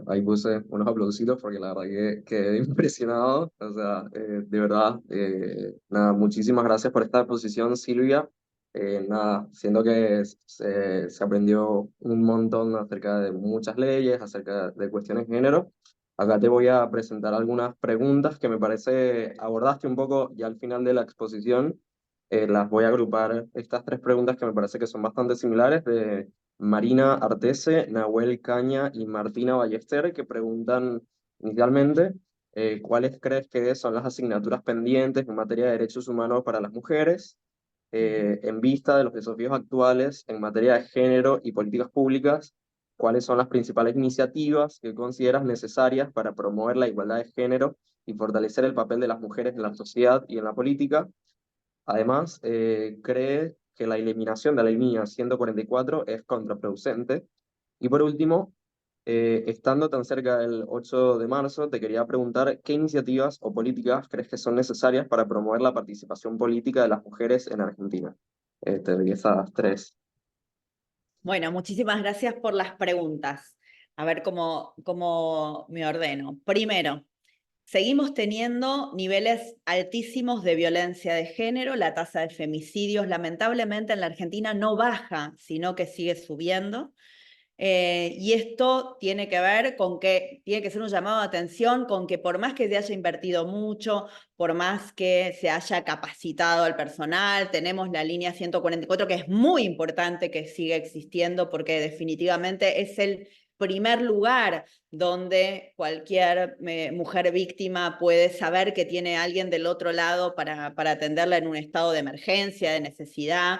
ahí puse unos aplausitos porque la verdad que quedé impresionado. O sea, de verdad, nada, muchísimas gracias por esta exposición, Silvia. Nada, siento que se aprendió un montón acerca de muchas leyes, acerca de cuestiones de género. Acá te voy a presentar algunas preguntas que me parece abordaste un poco ya al final de la exposición. Las voy a agrupar, estas tres preguntas que me parece que son bastante similares, de Marina Artese, Nahuel Caña y Martina Ballester, que preguntan inicialmente cuáles crees que son las asignaturas pendientes en materia de derechos humanos para las mujeres, en vista de los desafíos actuales en materia de género y políticas públicas. ¿Cuáles son las principales iniciativas que consideras necesarias para promover la igualdad de género y fortalecer el papel de las mujeres en la sociedad y en la política? Además, cree que la eliminación de la línea 144 es contraproducente. Y por último, estando tan cerca del 8 de marzo, te quería preguntar qué iniciativas o políticas crees que son necesarias para promover la participación política de las mujeres en Argentina. Te diría esas tres. Bueno, muchísimas gracias por las preguntas. A ver cómo me ordeno. Primero, seguimos teniendo niveles altísimos de violencia de género. La tasa de femicidios, lamentablemente, en la Argentina no baja, sino que sigue subiendo. Y esto tiene que ver con que tiene que ser un llamado de atención con que por más que se haya invertido mucho, por más que se haya capacitado al personal, tenemos la línea 144 que es muy importante que siga existiendo porque definitivamente es el primer lugar donde cualquier mujer víctima puede saber que tiene a alguien del otro lado para atenderla en un estado de emergencia, de necesidad.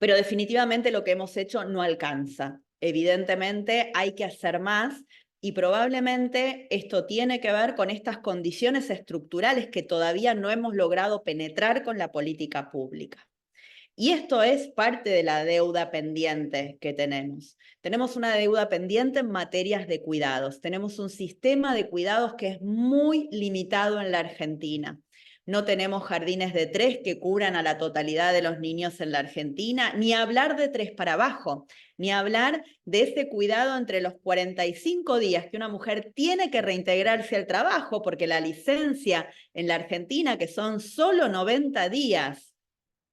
Pero definitivamente lo que hemos hecho no alcanza. Evidentemente hay que hacer más y probablemente esto tiene que ver con estas condiciones estructurales que todavía no hemos logrado penetrar con la política pública. Y esto es parte de la deuda pendiente que tenemos. Tenemos una deuda pendiente en materias de cuidados. Tenemos un sistema de cuidados que es muy limitado en la Argentina. No tenemos jardines de 3 que cubran a la totalidad de los niños en la Argentina, ni hablar de 3 para abajo, ni hablar de ese cuidado entre los 45 días que una mujer tiene que reintegrarse al trabajo, porque la licencia en la Argentina, que son solo 90 días,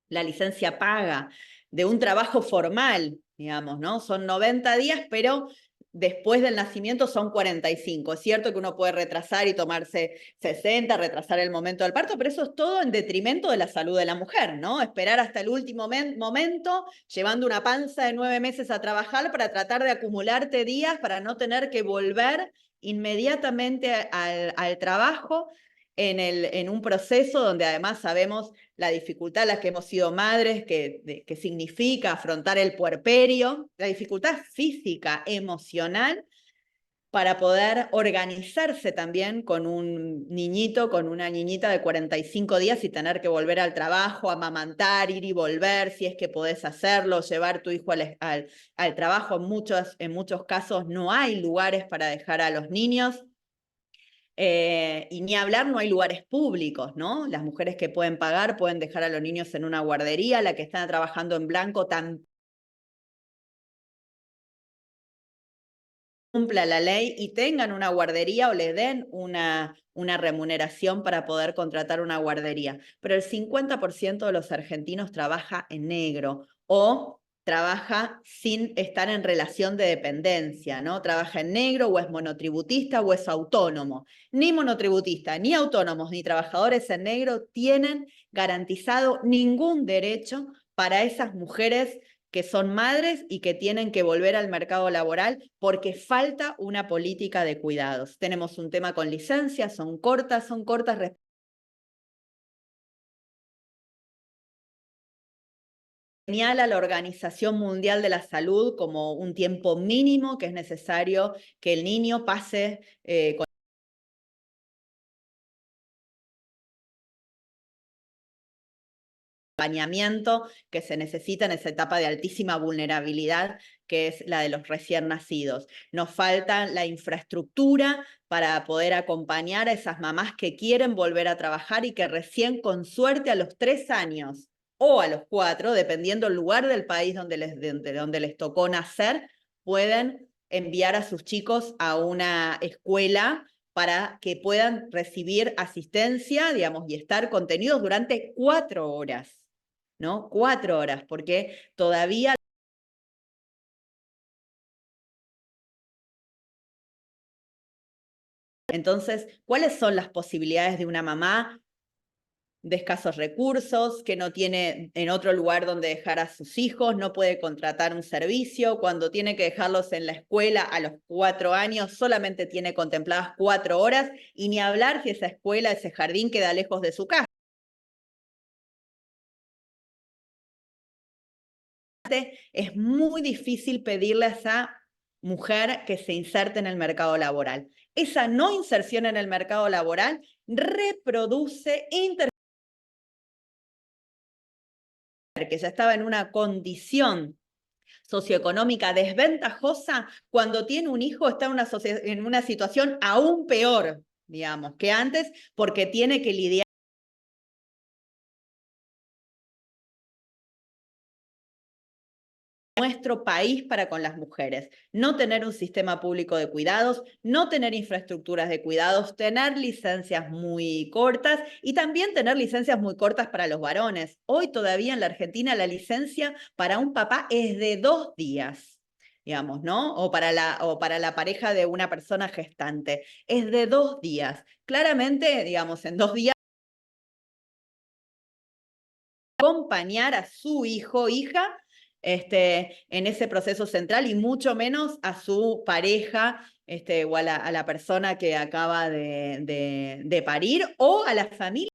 la licencia paga de un trabajo formal, digamos, ¿no? Son 90 días, pero después del nacimiento son 45. Es cierto que uno puede retrasar y tomarse 60, retrasar el momento del parto, pero eso es todo en detrimento de la salud de la mujer, ¿no? Esperar hasta el último momento, llevando una panza de 9 meses a trabajar para tratar de acumularte días para no tener que volver inmediatamente al trabajo en un proceso donde además sabemos la dificultad, las que hemos sido madres, que significa afrontar el puerperio, la dificultad física, emocional, para poder organizarse también con un niñito, con una niñita de 45 días y tener que volver al trabajo, amamantar, ir y volver, si es que podés hacerlo, llevar tu hijo al trabajo. En muchos casos no hay lugares para dejar a los niños. Y ni hablar, no hay lugares públicos, ¿no? Las mujeres que pueden pagar pueden dejar a los niños en una guardería, la que están trabajando en blanco también cumpla la ley y tengan una guardería o le den una remuneración para poder contratar una guardería. Pero el 50% de los argentinos trabaja en negro o trabaja sin estar en relación de dependencia, ¿no? Trabaja en negro o es monotributista o es autónomo. Ni monotributista, ni autónomos, ni trabajadores en negro tienen garantizado ningún derecho para esas mujeres que son madres y que tienen que volver al mercado laboral porque falta una política de cuidados. Tenemos un tema con licencias, son cortas. Señala la Organización Mundial de la Salud como un tiempo mínimo que es necesario que el niño pase con acompañamiento que se necesita en esa etapa de altísima vulnerabilidad que es la de los recién nacidos. Nos falta la infraestructura para poder acompañar a esas mamás que quieren volver a trabajar y que recién con suerte a los 3 años o a los 4, dependiendo el lugar del país donde les tocó nacer, pueden enviar a sus chicos a una escuela para que puedan recibir asistencia, digamos, y estar contenidos durante 4 horas. ¿No? 4 horas, porque todavía entonces, ¿cuáles son las posibilidades de una mamá de escasos recursos, que no tiene en otro lugar donde dejar a sus hijos, no puede contratar un servicio, cuando tiene que dejarlos en la escuela a los 4 años, solamente tiene contempladas 4 horas, y ni hablar si esa escuela, ese jardín queda lejos de su casa? Es muy difícil pedirle a esa mujer que se inserte en el mercado laboral. Esa no inserción en el mercado laboral reproduce que ya estaba en una condición socioeconómica desventajosa, cuando tiene un hijo está en una situación aún peor, digamos, que antes, porque tiene que lidiar nuestro país para con las mujeres. No tener un sistema público de cuidados, no tener infraestructuras de cuidados, tener licencias muy cortas y también tener licencias muy cortas para los varones. Hoy todavía en la Argentina la licencia para un papá es de 2 días, digamos, ¿no? O para la pareja de una persona gestante. Es de 2 días. Claramente, digamos, en 2 días acompañar a su hijo, hija, en ese proceso central y mucho menos a su pareja o a la persona que acaba de parir o a la familia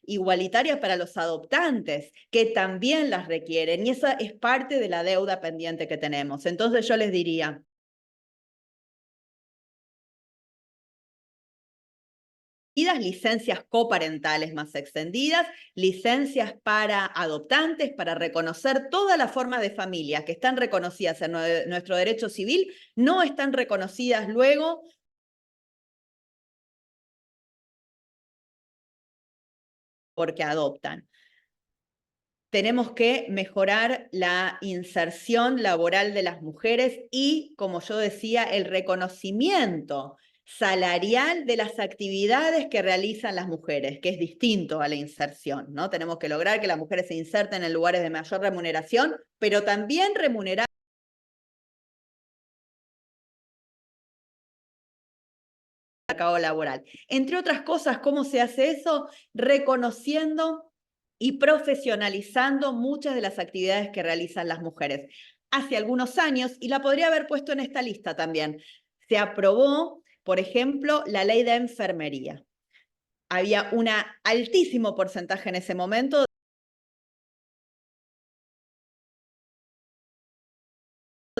igualitarias para los adoptantes, que también las requieren, y esa es parte de la deuda pendiente que tenemos. Entonces yo les diría, licencias coparentales más extendidas, licencias para adoptantes, para reconocer todas las formas de familia que están reconocidas en nuestro derecho civil, no están reconocidas luego porque adoptan. Tenemos que mejorar la inserción laboral de las mujeres y, como yo decía, el reconocimiento salarial de las actividades que realizan las mujeres, que es distinto a la inserción, ¿no? Tenemos que lograr que las mujeres se inserten en lugares de mayor remuneración, pero también remunerar el mercado laboral. Entre otras cosas, ¿cómo se hace eso? Reconociendo y profesionalizando muchas de las actividades que realizan las mujeres. Hace algunos años, y la podría haber puesto en esta lista también, se aprobó, por ejemplo, la ley de enfermería. Había un altísimo porcentaje en ese momento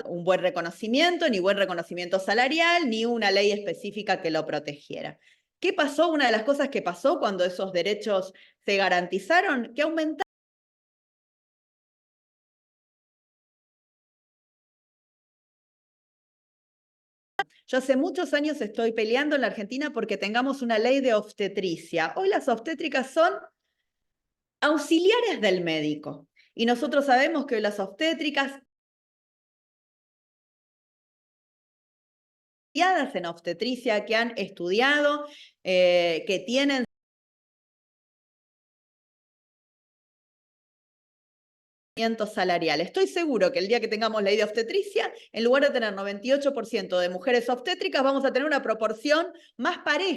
un buen reconocimiento, ni buen reconocimiento salarial, ni una ley específica que lo protegiera. ¿Qué pasó? Una de las cosas que pasó cuando esos derechos se garantizaron, que aumentaron. Yo hace muchos años estoy peleando en la Argentina porque tengamos una ley de obstetricia. Hoy las obstétricas son auxiliares del médico. Y nosotros sabemos que hoy las obstétricas en obstetricia, que han estudiado, que tienen salarial. Estoy seguro que el día que tengamos ley de obstetricia, en lugar de tener 98% de mujeres obstétricas, vamos a tener una proporción más pareja.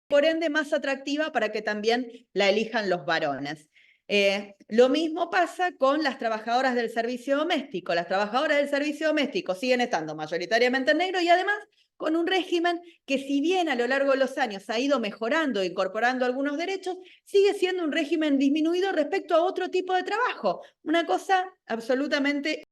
Por ende, más atractiva para que también la elijan los varones. Lo mismo pasa con las trabajadoras del servicio doméstico. Las trabajadoras del servicio doméstico siguen estando mayoritariamente en negro y además con un régimen que, si bien a lo largo de los años ha ido mejorando, incorporando algunos derechos, sigue siendo un régimen disminuido respecto a otro tipo de trabajo. Una cosa absolutamente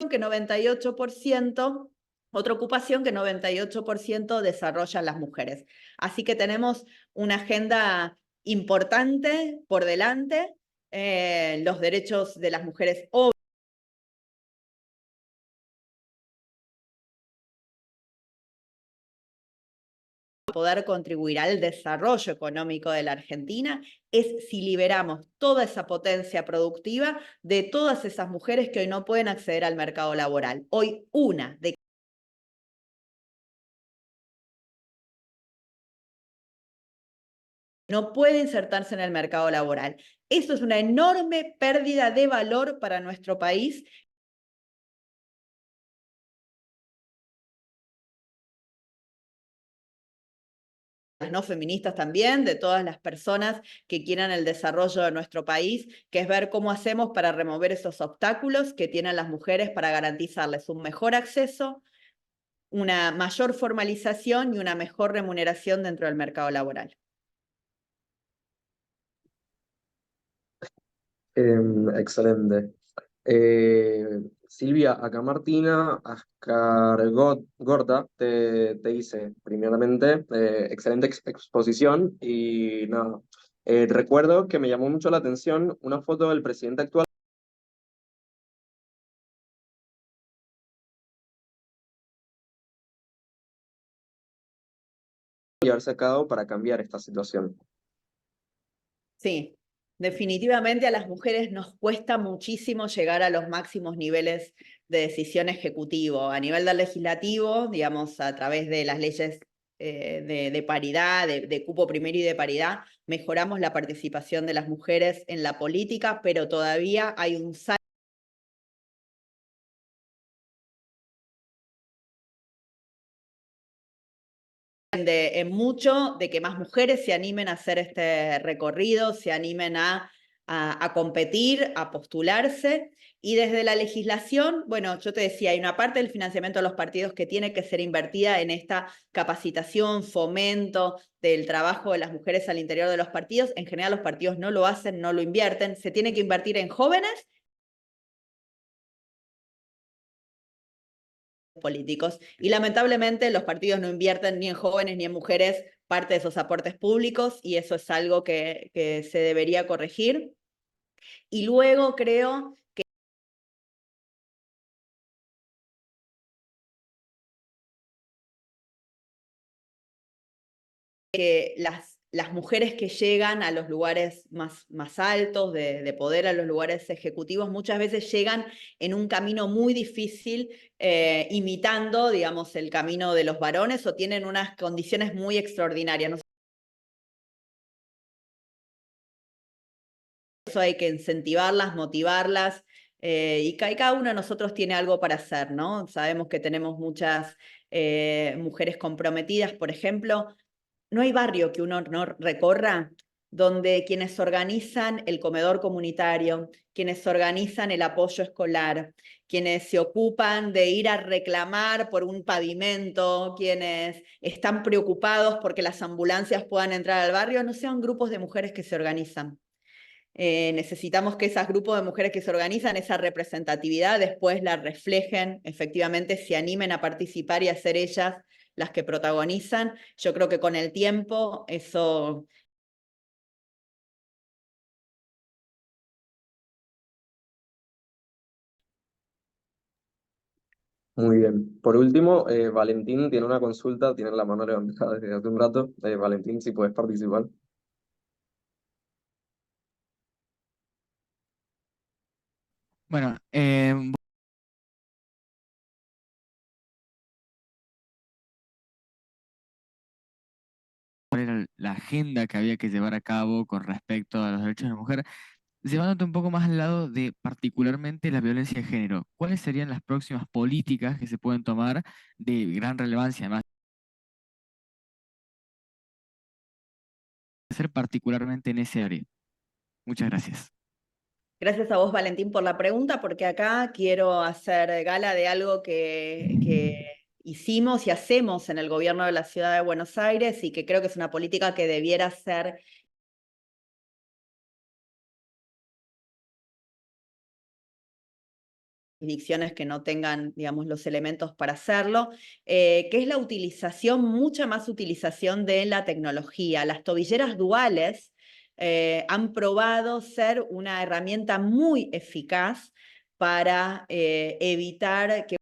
que 98%, otra ocupación que 98% desarrollan las mujeres. Así que tenemos una agenda importante por delante. Los derechos de las mujeres poder contribuir al desarrollo económico de la Argentina es si liberamos toda esa potencia productiva de todas esas mujeres que hoy no pueden acceder al mercado laboral. Hoy una de no puede insertarse en el mercado laboral. Eso es una enorme pérdida de valor para nuestro país. Las no feministas también, de todas las personas que quieran el desarrollo de nuestro país, que es ver cómo hacemos para remover esos obstáculos que tienen las mujeres para garantizarles un mejor acceso, una mayor formalización y una mejor remuneración dentro del mercado laboral. Excelente. Silvia, acá Martina Gorta te dice, primeramente, excelente exposición y nada. Recuerdo que me llamó mucho la atención una foto del presidente actual y haber sacado para cambiar esta situación. Sí, definitivamente a las mujeres nos cuesta muchísimo llegar a los máximos niveles de decisión ejecutivo. A nivel del legislativo, digamos, a través de las leyes de paridad, de cupo primero y de paridad, mejoramos la participación de las mujeres en la política, pero todavía hay un salto en mucho de que más mujeres se animen a hacer este recorrido, se animen a competir, a postularse. Y desde la legislación, bueno, yo te decía, hay una parte del financiamiento de los partidos que tiene que ser invertida en esta capacitación, fomento del trabajo de las mujeres al interior de los partidos. En general los partidos no lo hacen, no lo invierten. Se tiene que invertir en jóvenes políticos. Y lamentablemente los partidos no invierten ni en jóvenes ni en mujeres parte de esos aportes públicos y eso es algo que se debería corregir. Y luego creo que las las mujeres que llegan a los lugares más altos de poder, a los lugares ejecutivos, muchas veces llegan en un camino muy difícil, imitando, digamos, el camino de los varones, o tienen unas condiciones muy extraordinarias. Eso hay que incentivarlas, motivarlas, y cada uno de nosotros tiene algo para hacer, ¿no? Sabemos que tenemos muchas mujeres comprometidas, por ejemplo. No hay barrio que uno no recorra donde quienes organizan el comedor comunitario, quienes organizan el apoyo escolar, quienes se ocupan de ir a reclamar por un pavimento, quienes están preocupados porque las ambulancias puedan entrar al barrio, no sean grupos de mujeres que se organizan. Necesitamos que esos grupos de mujeres que se organizan, esa representatividad, después la reflejen, efectivamente se animen a participar y a ser ellas las que protagonizan. Yo creo que con el tiempo eso... Muy bien. Por último, Valentín tiene una consulta, tiene la mano levantada desde hace un rato. Valentín, si puedes participar. Bueno, cuál era la agenda que había que llevar a cabo con respecto a los derechos de la mujer, llevándote un poco más al lado de particularmente la violencia de género. ¿Cuáles serían las próximas políticas que se pueden tomar de gran relevancia, además de ser particularmente en ese área? Muchas gracias. Gracias a vos, Valentín, por la pregunta, porque acá quiero hacer gala de algo que hicimos y hacemos en el gobierno de la Ciudad de Buenos Aires, y que creo que es una política que debiera ser jurisdicciones que no tengan, digamos, los elementos para hacerlo, que es la utilización, mucha más utilización de la tecnología. Las tobilleras duales han probado ser una herramienta muy eficaz para evitar que...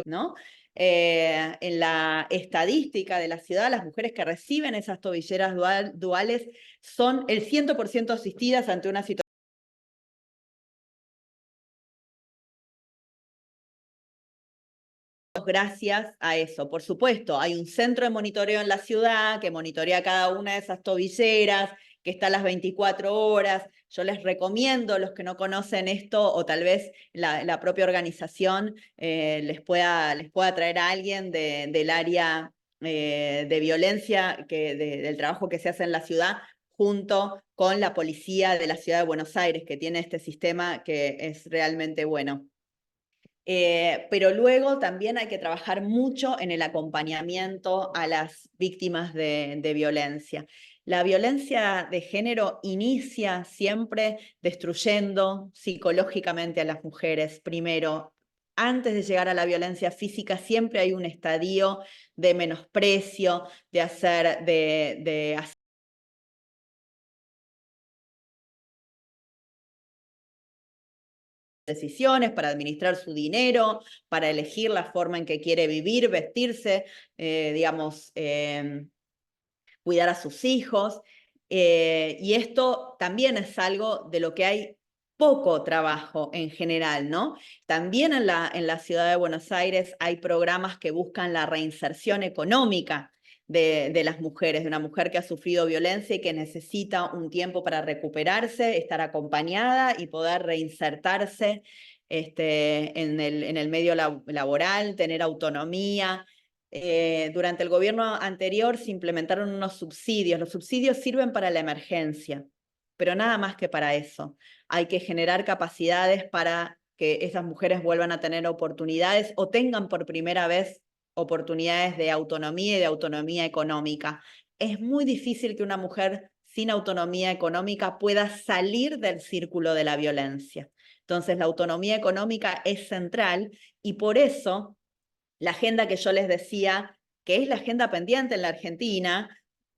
¿no? En la estadística de la ciudad, las mujeres que reciben esas tobilleras duales son el 100% asistidas ante una situación gracias a eso. Por supuesto, hay un centro de monitoreo en la ciudad que monitorea cada una de esas tobilleras, que está a las 24 horas. Yo les recomiendo, los que no conocen esto, o tal vez la propia organización les pueda traer a alguien del área de violencia, del trabajo que se hace en la ciudad, junto con la policía de la ciudad de Buenos Aires, que tiene este sistema que es realmente bueno. Pero luego también hay que trabajar mucho en el acompañamiento a las víctimas de violencia. La violencia de género inicia siempre destruyendo psicológicamente a las mujeres. Primero, antes de llegar a la violencia física, siempre hay un estadio de menosprecio, de hacer decisiones, para administrar su dinero, para elegir la forma en que quiere vivir, vestirse, digamos, cuidar a sus hijos. Y esto también es algo de lo que hay poco trabajo en general, ¿no? También en la ciudad de Buenos Aires hay programas que buscan la reinserción económica de las mujeres, de una mujer que ha sufrido violencia y que necesita un tiempo para recuperarse, estar acompañada y poder reinsertarse en el medio laboral, tener autonomía. Durante el gobierno anterior se implementaron unos subsidios. Los subsidios sirven para la emergencia, pero nada más que para eso. Hay que generar capacidades para que esas mujeres vuelvan a tener oportunidades o tengan por primera vez oportunidades de autonomía y de autonomía económica. Es muy difícil que una mujer sin autonomía económica pueda salir del círculo de la violencia. Entonces, la autonomía económica es central, y por eso la agenda que yo les decía, que es la agenda pendiente en la Argentina,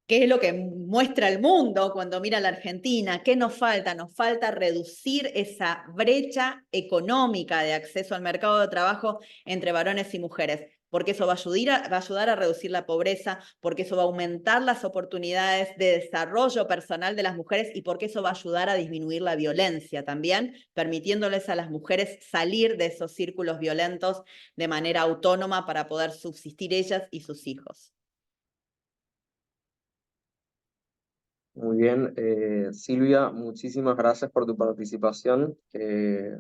qué es lo que muestra el mundo cuando mira a la Argentina, qué nos falta. Nos falta reducir esa brecha económica de acceso al mercado de trabajo entre varones y mujeres. porque eso va a ayudar a reducir la pobreza, porque eso va a aumentar las oportunidades de desarrollo personal de las mujeres y porque eso va a ayudar a disminuir la violencia también, permitiéndoles a las mujeres salir de esos círculos violentos de manera autónoma para poder subsistir ellas y sus hijos. Muy bien, Silvia, muchísimas gracias por tu participación.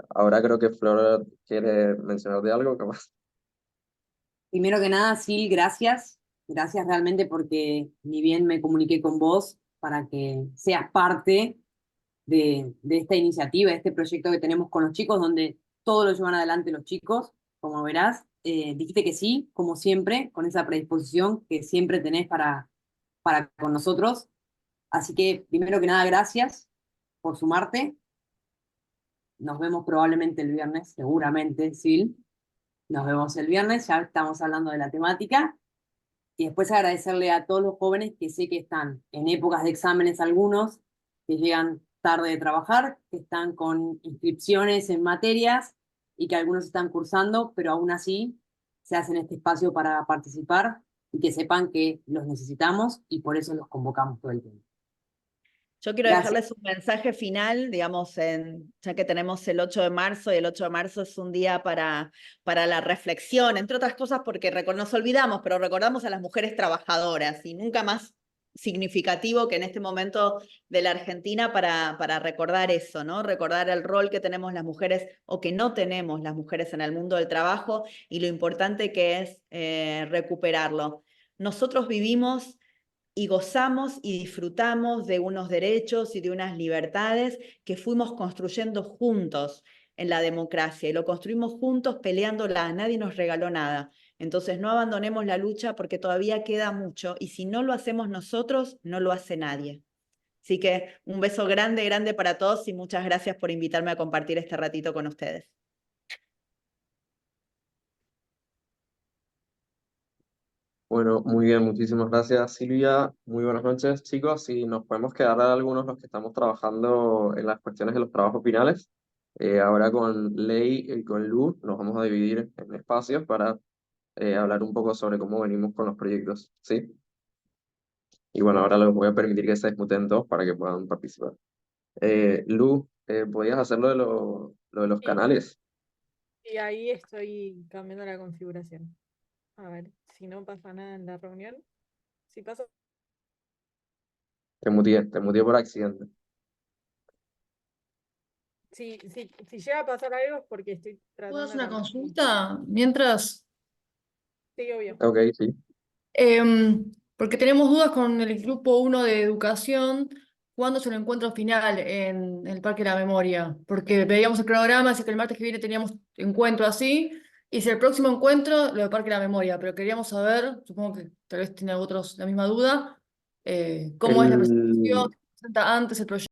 Ahora creo que Flor quiere mencionarte algo, capaz. Primero que nada, Sil, gracias. Gracias realmente porque ni bien me comuniqué con vos para que seas parte de esta iniciativa, de este proyecto que tenemos con los chicos, donde todo lo llevan adelante los chicos, como verás. Dijiste que sí, como siempre, con esa predisposición que siempre tenés para con nosotros. Así que, primero que nada, gracias por sumarte. Nos vemos probablemente el viernes, seguramente, Sil. Nos vemos el viernes, ya estamos hablando de la temática. Y después agradecerle a todos los jóvenes que sé que están en épocas de exámenes algunos, que llegan tarde de trabajar, que están con inscripciones en materias y que algunos están cursando, pero aún así se hacen este espacio para participar y que sepan que los necesitamos y por eso los convocamos todo el tiempo. Yo quiero Gracias. dejarles un mensaje final, digamos, ya que tenemos el 8 de marzo, y el 8 de marzo es un día para la reflexión, entre otras cosas porque nos olvidamos, pero recordamos a las mujeres trabajadoras, y nunca más significativo que en este momento de la Argentina para recordar eso, ¿no? Recordar el rol que tenemos las mujeres o que no tenemos las mujeres en el mundo del trabajo y lo importante que es recuperarlo. Nosotros vivimos y gozamos y disfrutamos de unos derechos y de unas libertades que fuimos construyendo juntos en la democracia, y lo construimos juntos peleándola, nadie nos regaló nada. Entonces no abandonemos la lucha porque todavía queda mucho, y si no lo hacemos nosotros, no lo hace nadie. Así que un beso grande, grande para todos y muchas gracias por invitarme a compartir este ratito con ustedes. Bueno, muy bien, muchísimas gracias, Silvia. Muy buenas noches, chicos. Y nos podemos quedar a algunos los que estamos trabajando en las cuestiones de los trabajos finales. Ahora con Ley y con Lu nos vamos a dividir en espacios para hablar un poco sobre cómo venimos con los proyectos, ¿sí? Y bueno, ahora les voy a permitir que se disputen todos para que puedan participar. Lu, ¿podías hacerlo de lo de los Sí, canales? y ahí estoy cambiando la configuración. A ver, si no pasa nada en la reunión. Si pasa, Te muteé por accidente. si llega a pasar algo es porque estoy ¿Puedo tratando hacer de una cambiar. consulta mientras? Sí, obvio. Ok, sí. Porque tenemos dudas con el grupo 1 de educación. ¿Cuándo es el encuentro final en el Parque de la Memoria? Porque veíamos el cronograma, así que el martes que viene teníamos encuentro así. Y si el próximo encuentro, lo del Parque de la Memoria. Pero queríamos saber, supongo que tal vez tiene otros la misma duda, cómo es la presentación, El, se presenta antes el proyecto.